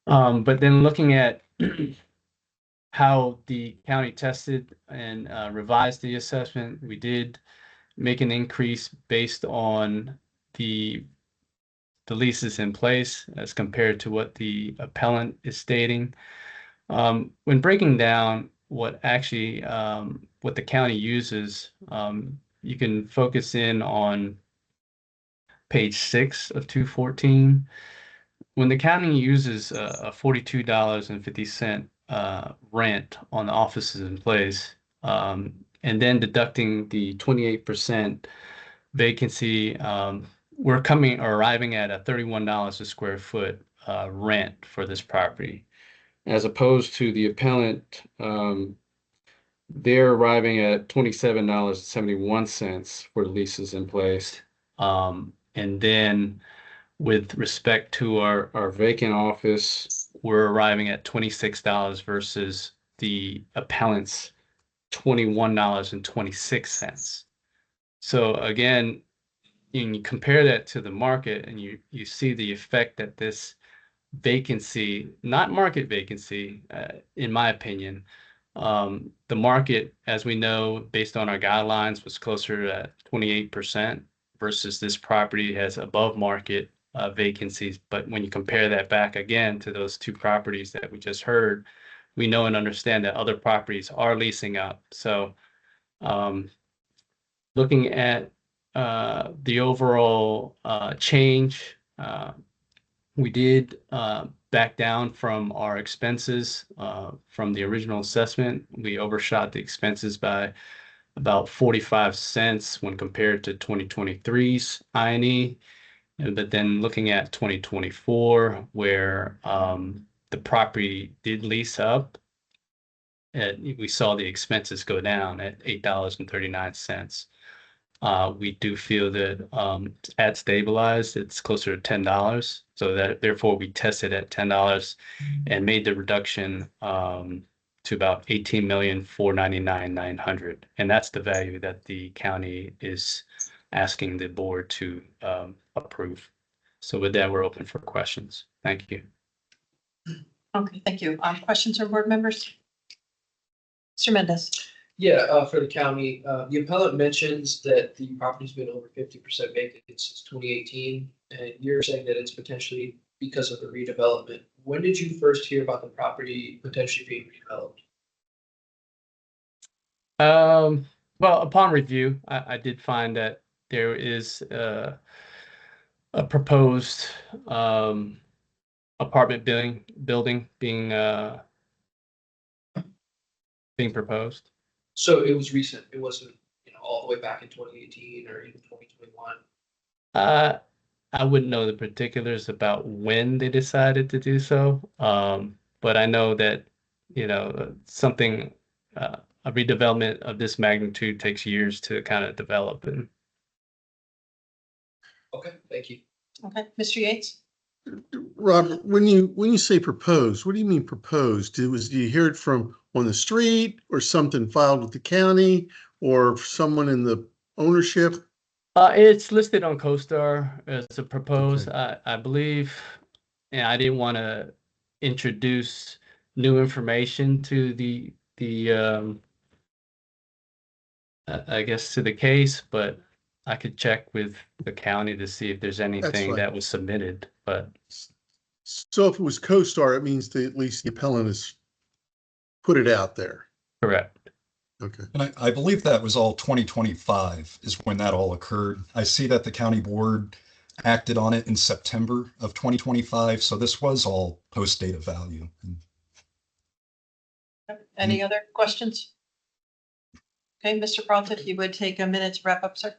But then looking at how the county tested and revised the assessment, we did make an increase based on the leases in place as compared to what the appellant is stating. When breaking down what actually what the county uses, you can focus in on page 6 of 214. When the county uses a $42.50 rent on the offices in place, and then deducting the 28% vacancy, we're arriving at a $31 a square foot rent for this property, as opposed to the appellant. They're arriving at $27.71 for the leases in place, and then with respect to our vacant office, we're arriving at $26 versus the appellant's $21.26. So again, you compare that to the market and you see the effect that this vacancy, not market vacancy, in my opinion, the market, as we know, based on our guidelines, was closer to 28% versus this property has above market vacancies. But when you compare that back again to those two properties that we just heard, we know and understand that other properties are leasing up. So looking at the overall change, we did back down from our expenses from the original assessment. We overshot the expenses by about 45 cents when compared to 2023's I&E. But then looking at 2024, where the property did lease up, we saw the expenses go down at $8.39. We do feel that at stabilized, it's closer to $10. So that therefore we tested at $10 and made the reduction to about $18,499,900. And that's the value that the county is asking the board to approve. So with that, we're open for questions. Thank you. Okay, thank you. Questions from board members? Mr. Mendez. Yeah, for the county, the appellant mentions that the property's been over 50% vacant since 2018, and you're saying that it's potentially because of the redevelopment. When did you first hear about the property potentially being redeveloped? Well, upon review, I did find that there is a proposed apartment building being proposed. So it was recent. It wasn't, all the way back in 2018 or even 2021. I wouldn't know the particulars about when they decided to do so. But I know that, something, a redevelopment of this magnitude takes years to kind of develop. And Okay, thank you. Okay, Mr. Yates. Robert, when you say proposed, what do you mean proposed? Do you hear it from on the street or something filed with the county or someone in the ownership? It's listed on CoStar as a proposed. I believe, and I didn't want to introduce new information to the I guess to the case, but I could check with the county to see if there's anything fine. that was submitted, but So if it was CoStar, it means that at least the appellant has put it out there. correct. Okay. And I believe that was all 2025 is when that all occurred. I see that the county board acted on it in September of 2025. So this was all post date of value. Any other questions? Okay, Mr. Peralta, if you would take a minute to wrap up, sir.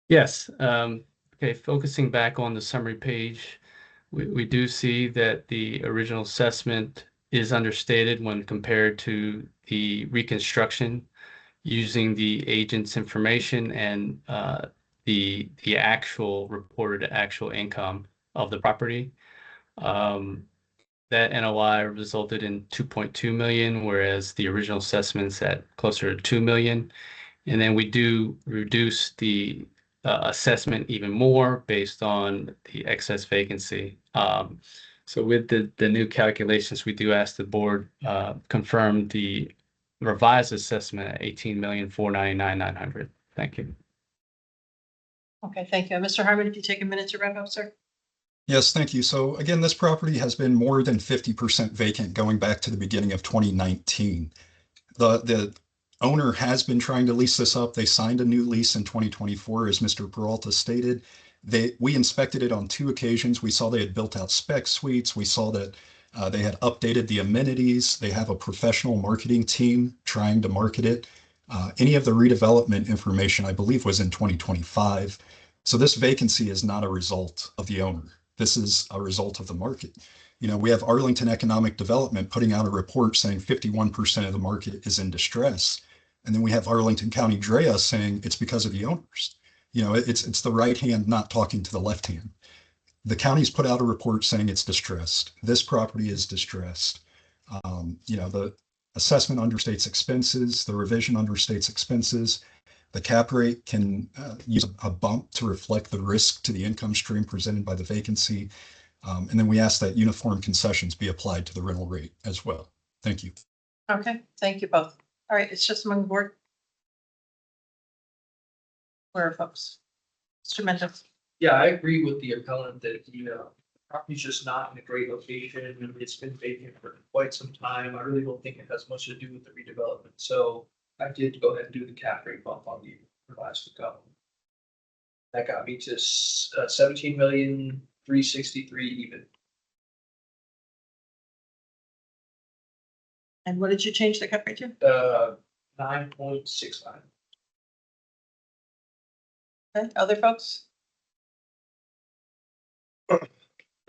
Yes, okay, focusing back on the summary page, we do see that the original assessment is understated when compared to the reconstruction using the agent's information and the actual reported actual income of the property. That NOI resulted in 2.2 million, whereas the original assessment's at closer to 2 million. And then we do reduce the assessment even more based on the excess vacancy. So with the new calculations, we do ask the board confirm the revised assessment at 18,499,900. Thank you. Okay, thank you. Mr. Harmon, if you take a minute to wrap up, sir. Yes, thank you. So again, this property has been more than 50% vacant going back to the beginning of 2019. The owner has been trying to lease this up. They signed a new lease in 2024, as Mr. Peralta stated. We inspected it on 2 occasions. We saw they had built out spec suites. We saw that they had updated the amenities. They have a professional marketing team trying to market it. Any of the redevelopment information, I believe, was in 2025. So this vacancy is not a result of the owner. This is a result of the market. We have Arlington Economic Development putting out a report saying 51% of the market is in distress. And then we have Arlington County DREA saying it's because of the owners. It's the right hand not talking to the left hand. The county's put out a report saying it's distressed. This property is distressed. The assessment understates expenses. The revision understates expenses. The cap rate can use a bump to reflect the risk to the income stream presented by the vacancy. And then we ask that uniform concessions be applied to the rental rate as well. Thank you. Okay, thank you both. All right, it's just among the board. Where are folks? Mr. Mendez. Yeah, I agree with the appellant that the property's just not in a great location and it's been vacant for quite some time. I really don't think it has much to do with the redevelopment. So I did go ahead and do the cap rate bump on the revised account. That got me to 17,363,000 even. And what did you change the cap rate to? 9.65. Okay, other folks?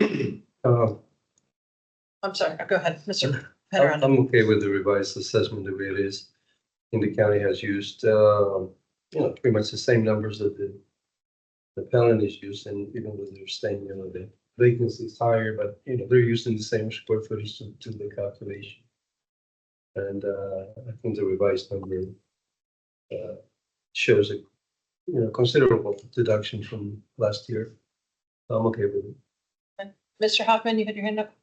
I'm sorry, go ahead, Mr. Penrod. I'm okay with the revised assessment the way it is. I think the county has used, pretty much the same numbers that the appellant is used, and even though they're saying, the vacancy is higher, but, they're using the same square footage to the calculation. And I think the revised number shows a, considerable deduction from last year. So I'm okay with it. Mr. Hoffman, you had your hand up?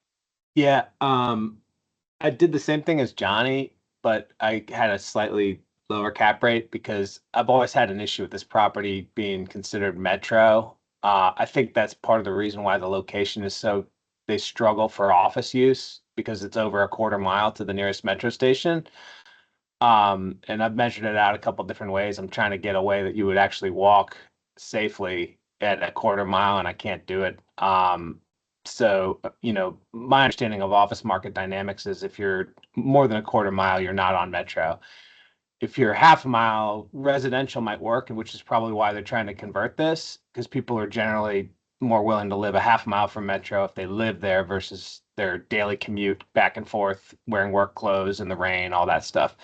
Yeah, I did the same thing as Johnny, but I had a slightly lower cap rate because I've always had an issue with this property being considered metro. I think that's part of the reason why the location is so, they struggle for office use because it's over a quarter mile to the nearest metro station. And I've measured it out a couple different ways. I'm trying to get a way that you would actually walk safely at a quarter mile, and I can't do it. So, my understanding of office market dynamics is if you're more than a quarter mile, you're not on metro. If you're half a mile, residential might work, and which is probably why they're trying to convert this, because people are generally more willing to live a half mile from metro if they live there versus their daily commute back and forth, wearing work clothes in the rain, all that stuff.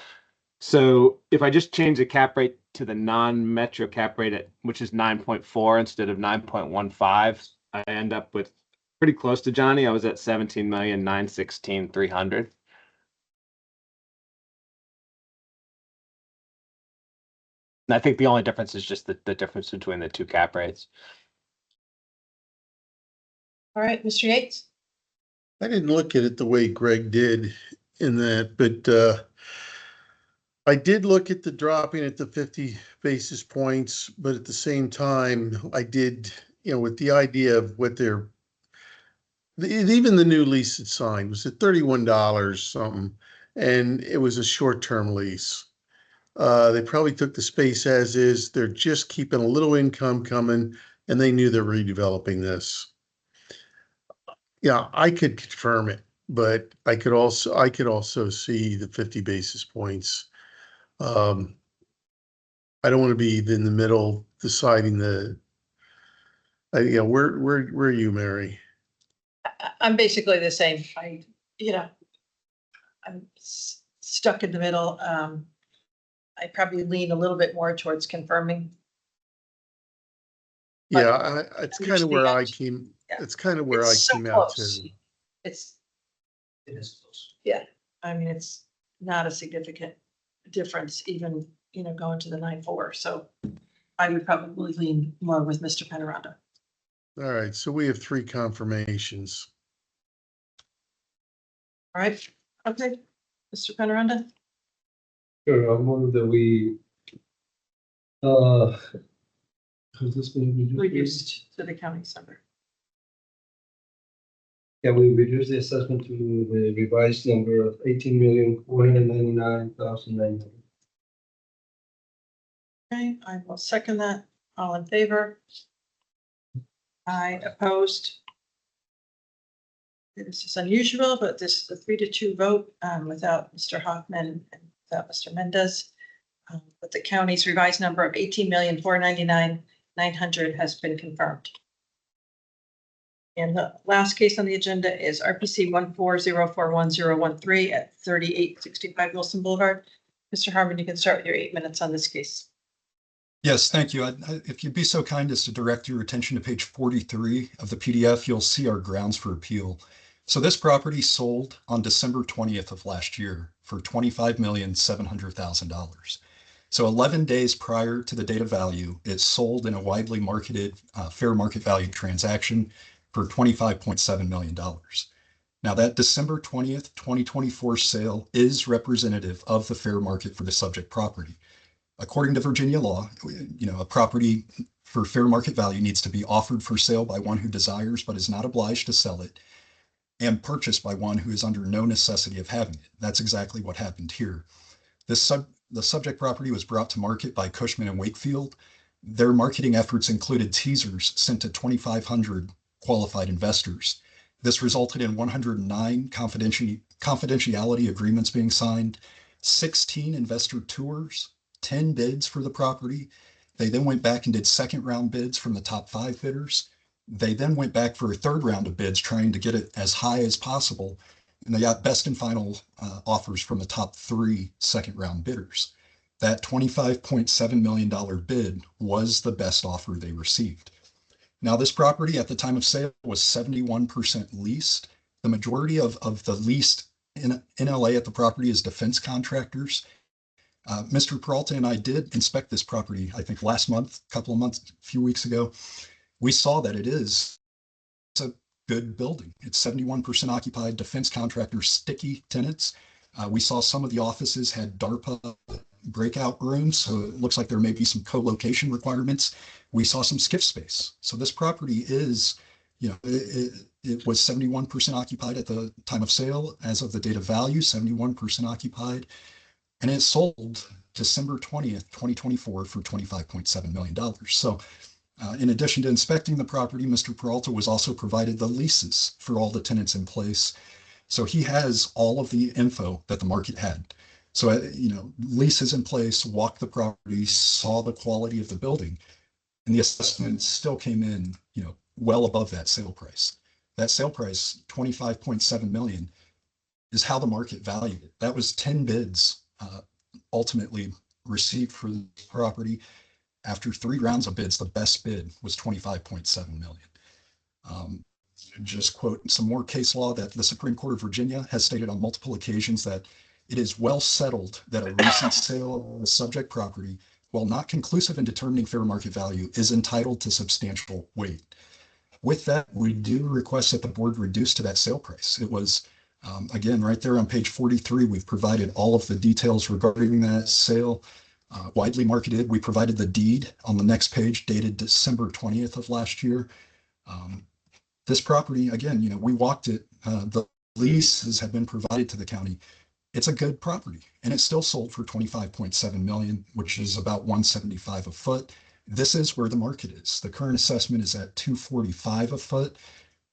So if I just change the cap rate to the non-metro cap rate, which is 9.4 instead of 9.15, I end up with pretty close to Johnny. I was at 17,916,300. And I think the only difference is just the difference between the two cap rates. All right, Mr. Yates? I didn't look at it the way Greg did in that, but I did look at the dropping at the 50 basis points, but at the same time, I did, with the idea of what even the new lease it signed was at $31 something, and it was a short-term lease. They probably took the space as is. They're just keeping a little income coming, and they knew they're redeveloping this. Yeah, I could confirm it, but I could also see the 50 basis points. I don't want to be in the middle deciding where are you, Mary? I'm basically the same. I'm stuck in the middle. I probably lean a little bit more towards confirming. Yeah, it's kind of where I understand. came. Yeah. It's kind of where I It's so came out close. to. It is close. Yeah, I mean, it's not a significant difference even, going to the 9.4. So I would probably lean more with Mr. Penaranda. All right, so we have 3 confirmations. All right, okay, Mr. Penaranda? Sure, I move that we, has this been reduced? Reduced to the county's number. Yeah, we reduced the assessment to the revised number of 18,499,900. Okay, I will second that. All in favor? Aye, opposed? This is unusual, but this is a 3-2 vote without Mr. Hoffman and without Mr. Mendez. But the county's revised number of 18,499,900 has been confirmed. And the last case on the agenda is RPC 1404113 at 3865 Wilson Boulevard. Mr. Harmon, you can start with your 8 minutes on this case. Yes, thank you. If you'd be so kind as to direct your attention to page 43 of the PDF, you'll see our grounds for appeal. So this property sold on December 20th of last year for $25,700,000. So 11 days prior to the date of value, it sold in a widely marketed fair market value transaction for $25.7 million. Now that December 20th, 2024 sale is representative of the fair market for the subject property. According to Virginia law, a property for fair market value needs to be offered for sale by one who desires but is not obliged to sell it, and purchased by one who is under no necessity of having it. That's exactly what happened here. The subject property was brought to market by Cushman and Wakefield. Their marketing efforts included teasers sent to 2,500 qualified investors. This resulted in 109 confidentiality agreements being signed, 16 investor tours, 10 bids for the property. They then went back and did second round bids from the top 5 bidders. They then went back for a third round of bids, trying to get it as high as possible. And they got best and final offers from the top 3 second round bidders. That $25.7 million bid was the best offer they received. Now, this property at the time of sale was 71% leased. The majority of the leased in LA at the property is defense contractors. Mr. Peralta and I did inspect this property, I think last month, a few weeks ago. We saw that it's a good building. It's 71% occupied, defense contractors, sticky tenants. We saw some of the offices had DARPA breakout rooms, so it looks like there may be some co-location requirements. We saw some skiff space. So this property is, it was 71% occupied at the time of sale. As of the date of value, 71% occupied. And it sold December 20th, 2024 for $25.7 million. So in addition to inspecting the property, Mr. Peralta was also provided the leases for all the tenants in place. So he has all of the info that the market had. So, leases in place, walked the property, saw the quality of the building, and the assessment still came in, well above that sale price. That sale price, 25.7 million, is how the market valued it. That was 10 bids ultimately received for the property. After 3 rounds of bids, the best bid was 25.7 million. Just quote some more case law that the Supreme Court of Virginia has stated on multiple occasions that it is well settled that a recent sale of the subject property, while not conclusive in determining fair market value, is entitled to substantial weight. With that, we do request that the board reduce to that sale price. It was, again, right there on page 43, we've provided all of the details regarding that sale. Widely marketed. We provided the deed on the next page dated December 20th of last year. This property, again, we walked it. The leases have been provided to the county. It's a good property, and it's still sold for 25.7 million, which is about 175 a foot. This is where the market is. The current assessment is at 245 a foot.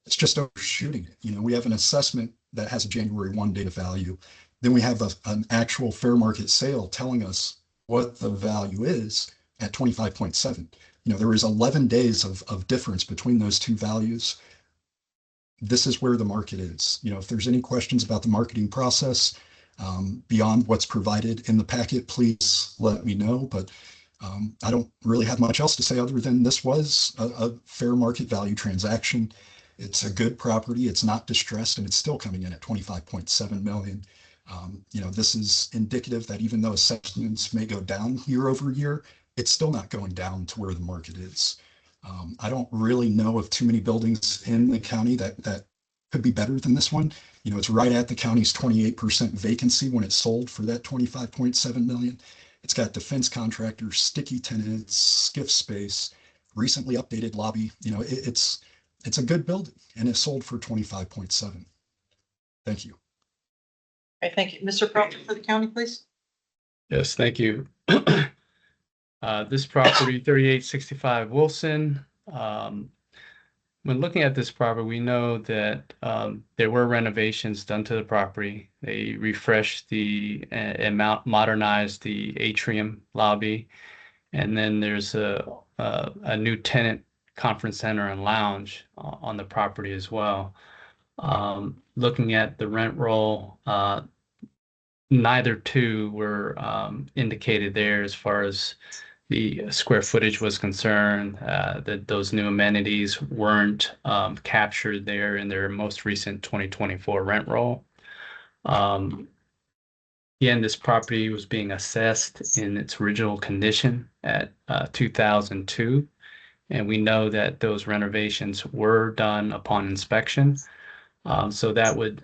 It's just overshooting it. We have an assessment that has a January 1 date of value. Then we have an actual fair market sale telling us what the value is at 25.7. There is 11 days of difference between those two values. This is where the market is. If there's any questions about the marketing process beyond what's provided in the packet, please let me know. But I don't really have much else to say other than this was a fair market value transaction. It's a good property. It's not distressed, and it's still coming in at 25.7 million. This is indicative that even though assessments may go down year over year, it's still not going down to where the market is. I don't really know of too many buildings in the county that could be better than this one. It's right at the county's 28% vacancy when it sold for that 25.7 million. It's got defense contractors, sticky tenants, skiff space, recently updated lobby. It's a good building, and it sold for 25.7. Thank you. Okay, thank you. Mr. Peralta for the county, please. Yes, thank you. This property, 3865 Wilson. When looking at this property, we know that there were renovations done to the property. They refreshed and modernized the atrium lobby. And then there's a new tenant conference center and lounge on the property as well. Looking at the rent roll, neither two were indicated there as far as the square footage was concerned. That those new amenities weren't captured there in their most recent 2024 rent roll. Again, this property was being assessed in its original condition at 2002. And we know that those renovations were done upon inspection. So that would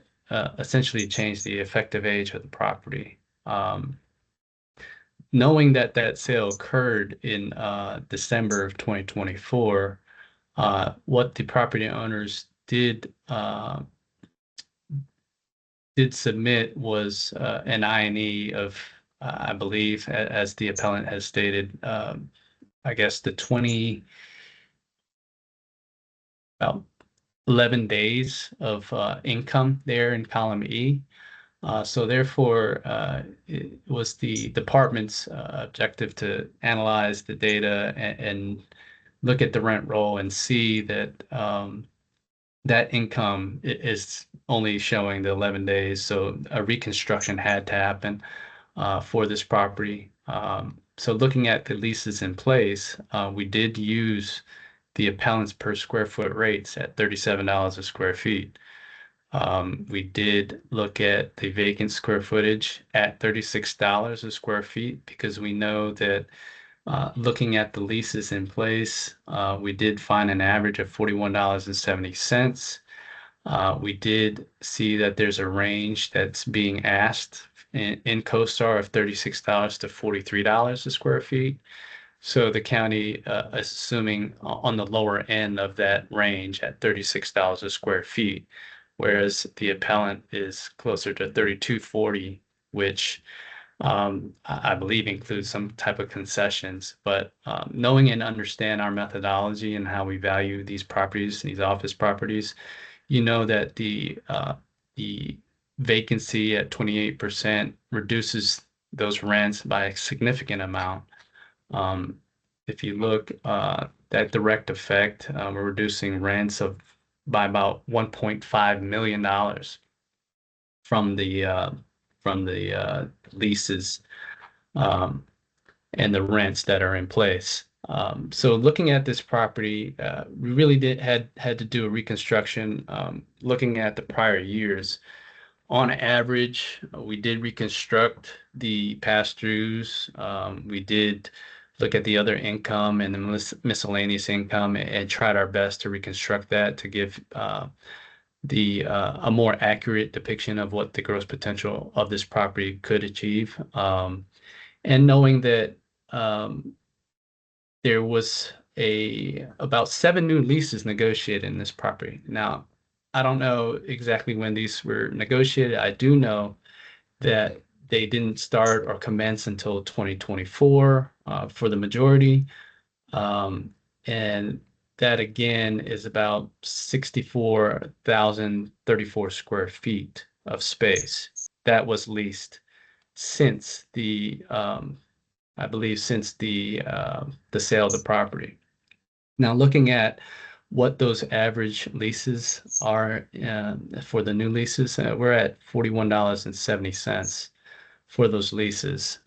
essentially change the effective age of the property. Knowing that that sale occurred in December of 2024, what the property owners did submit was an I&E of, I believe, as the appellant has stated, I guess about 11 days of income there in column E. So therefore, it was the department's objective to analyze the data and look at the rent roll and see that that income is only showing the 11 days. So a reconstruction had to happen for this property. So looking at the leases in place, we did use the appellant's per square foot rates at $37 a square feet. We did look at the vacant square footage at $36 a square feet because we know that looking at the leases in place, we did find an average of $41.70. We did see that there's a range that's being asked in CoStar of $36 to $43 a square feet. So the county is assuming on the lower end of that range at $36 a square feet, whereas the appellant is closer to $32.40, which I believe includes some type of concessions. But knowing and understand our methodology and how we value these properties, these office properties, you know that the vacancy at 28% reduces those rents by a significant amount. If you look that direct effect, we're reducing rents by about $1.5 million from the leases and the rents that are in place. So looking at this property, we really had to do a reconstruction. Looking at the prior years, on average, we did reconstruct the pass-throughs. We did look at the other income and the miscellaneous income and tried our best to reconstruct that to give a more accurate depiction of what the gross potential of this property could achieve. And knowing that there was about 7 new leases negotiated in this property. Now, I don't know exactly when these were negotiated. I do know that they didn't start or commence until 2024 for the majority. And that again is about 64,034 square feet of space that was leased since I believe since the sale of the property. Now, looking at what those average leases are for the new leases, we're at $41.70 for those leases.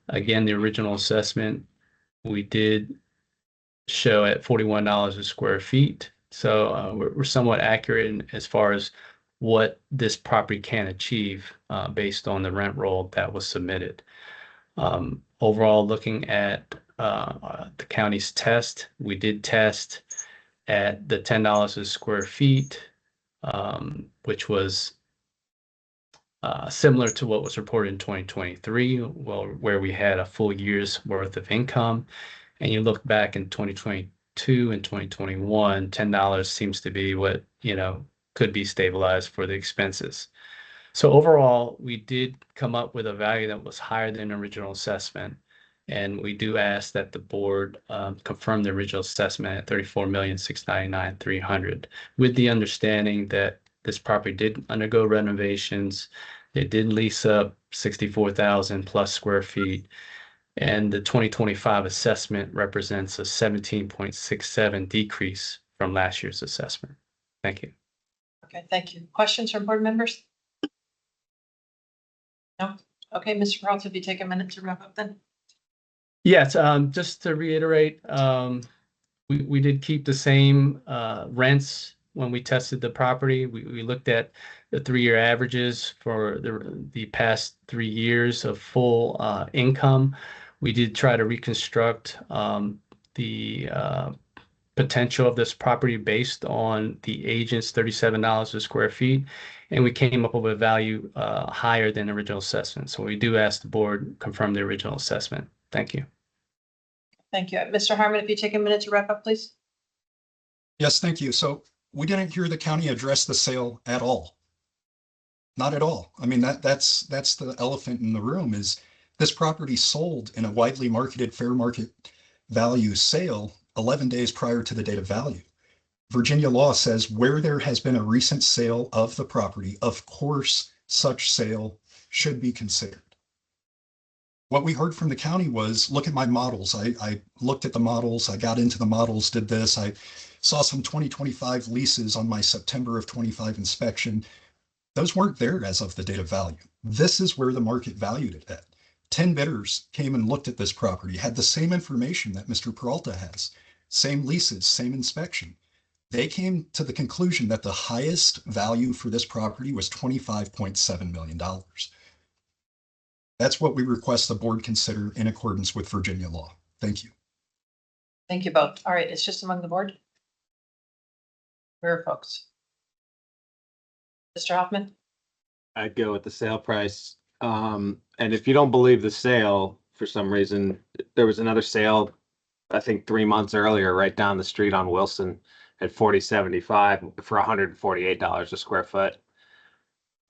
Again, the original assessment we did show at $41 a square feet. So we're somewhat accurate as far as what this property can achieve based on the rent roll that was submitted. Overall, looking at the county's test, we did test at the $10 a square feet, which was similar to what was reported in 2023, where we had a full year's worth of income. And you look back in 2022 and 2021, $10 seems to be what, could be stabilized for the expenses. So overall, we did come up with a value that was higher than original assessment. And we do ask that the board confirm the original assessment at $34,699,300, with the understanding that this property did undergo renovations. It did lease up 64,000 plus square feet. And the 2025 assessment represents a 17.67 decrease from last year's assessment. Thank you. Okay, thank you. Questions from board members? No? Okay, Mr. Peralta, if you take a minute to wrap up then. Yes, just to reiterate, we did keep the same rents when we tested the property. We looked at the 3-year averages for the past 3 years of full income. We did try to reconstruct the potential of this property based on the agent's $37 a square feet, and we came up with a value higher than original assessment. So we do ask the board confirm the original assessment. Thank you. Thank you. Mr. Harmon, if you take a minute to wrap up, please. Yes, thank you. So we didn't hear the county address the sale at all. Not at all. I mean, that's the elephant in the room is this property sold in a widely marketed fair market value sale 11 days prior to the date of value. Virginia law says where there has been a recent sale of the property, of course, such sale should be considered. What we heard from the county was, look at my models. I looked at the models. I got into the models, did this. I saw some 2025 leases on my September of 25 inspection. Those weren't there as of the date of value. This is where the market valued it at. 10 bidders came and looked at this property, had the same information that Mr. Peralta has, same leases, same inspection. They came to the conclusion that the highest value for this property was $25.7 million. That's what we request the board consider in accordance with Virginia law. Thank you. Thank you both. All right, it's just among the board. Where are folks? Mr. Hoffman? I'd go with the sale price. And if you don't believe the sale, for some reason, there was another sale, I think 3 months earlier, right down the street on Wilson at 4075 for $148 a square foot.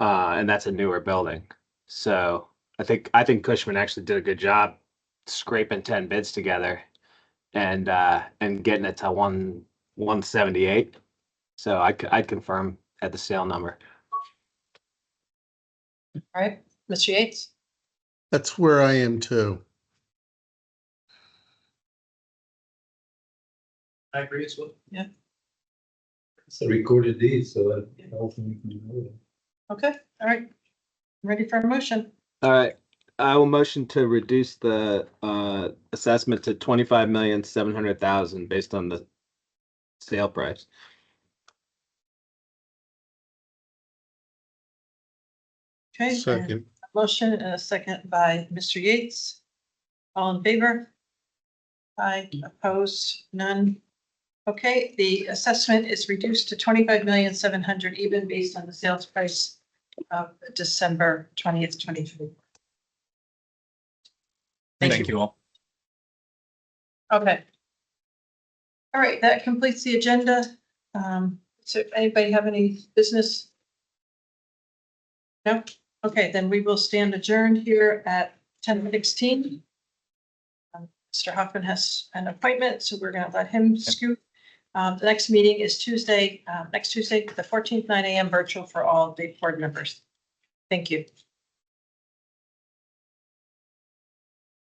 And that's a newer building. So I think Cushman actually did a good job scraping 10 bids together and getting it to 178. So I'd confirm at the sale number. All right, Mr. Yates? That's where I am too. I agree as well. It's a recorded deed, so I hopefully we can do it. Okay, all right. Ready for a motion? All right, I will motion to reduce the assessment to 25,700,000 based on the sale price. Okay. and Second. a motion and a second by Mr. Yates. All in favor? Aye, opposed, none. Okay, the assessment is reduced to 25,700,000 even based on the sales price of December 20th, 2023. Thank you all. Okay. All right, that completes the agenda. So if anybody have any business? No? Okay, then we will stand adjourned here at 10:16. Mr. Hoffman has an appointment, so we're gonna let him scoot. The next meeting is Tuesday, next Tuesday, the 14th, 9 a.m. virtual for all the board members. Thank you.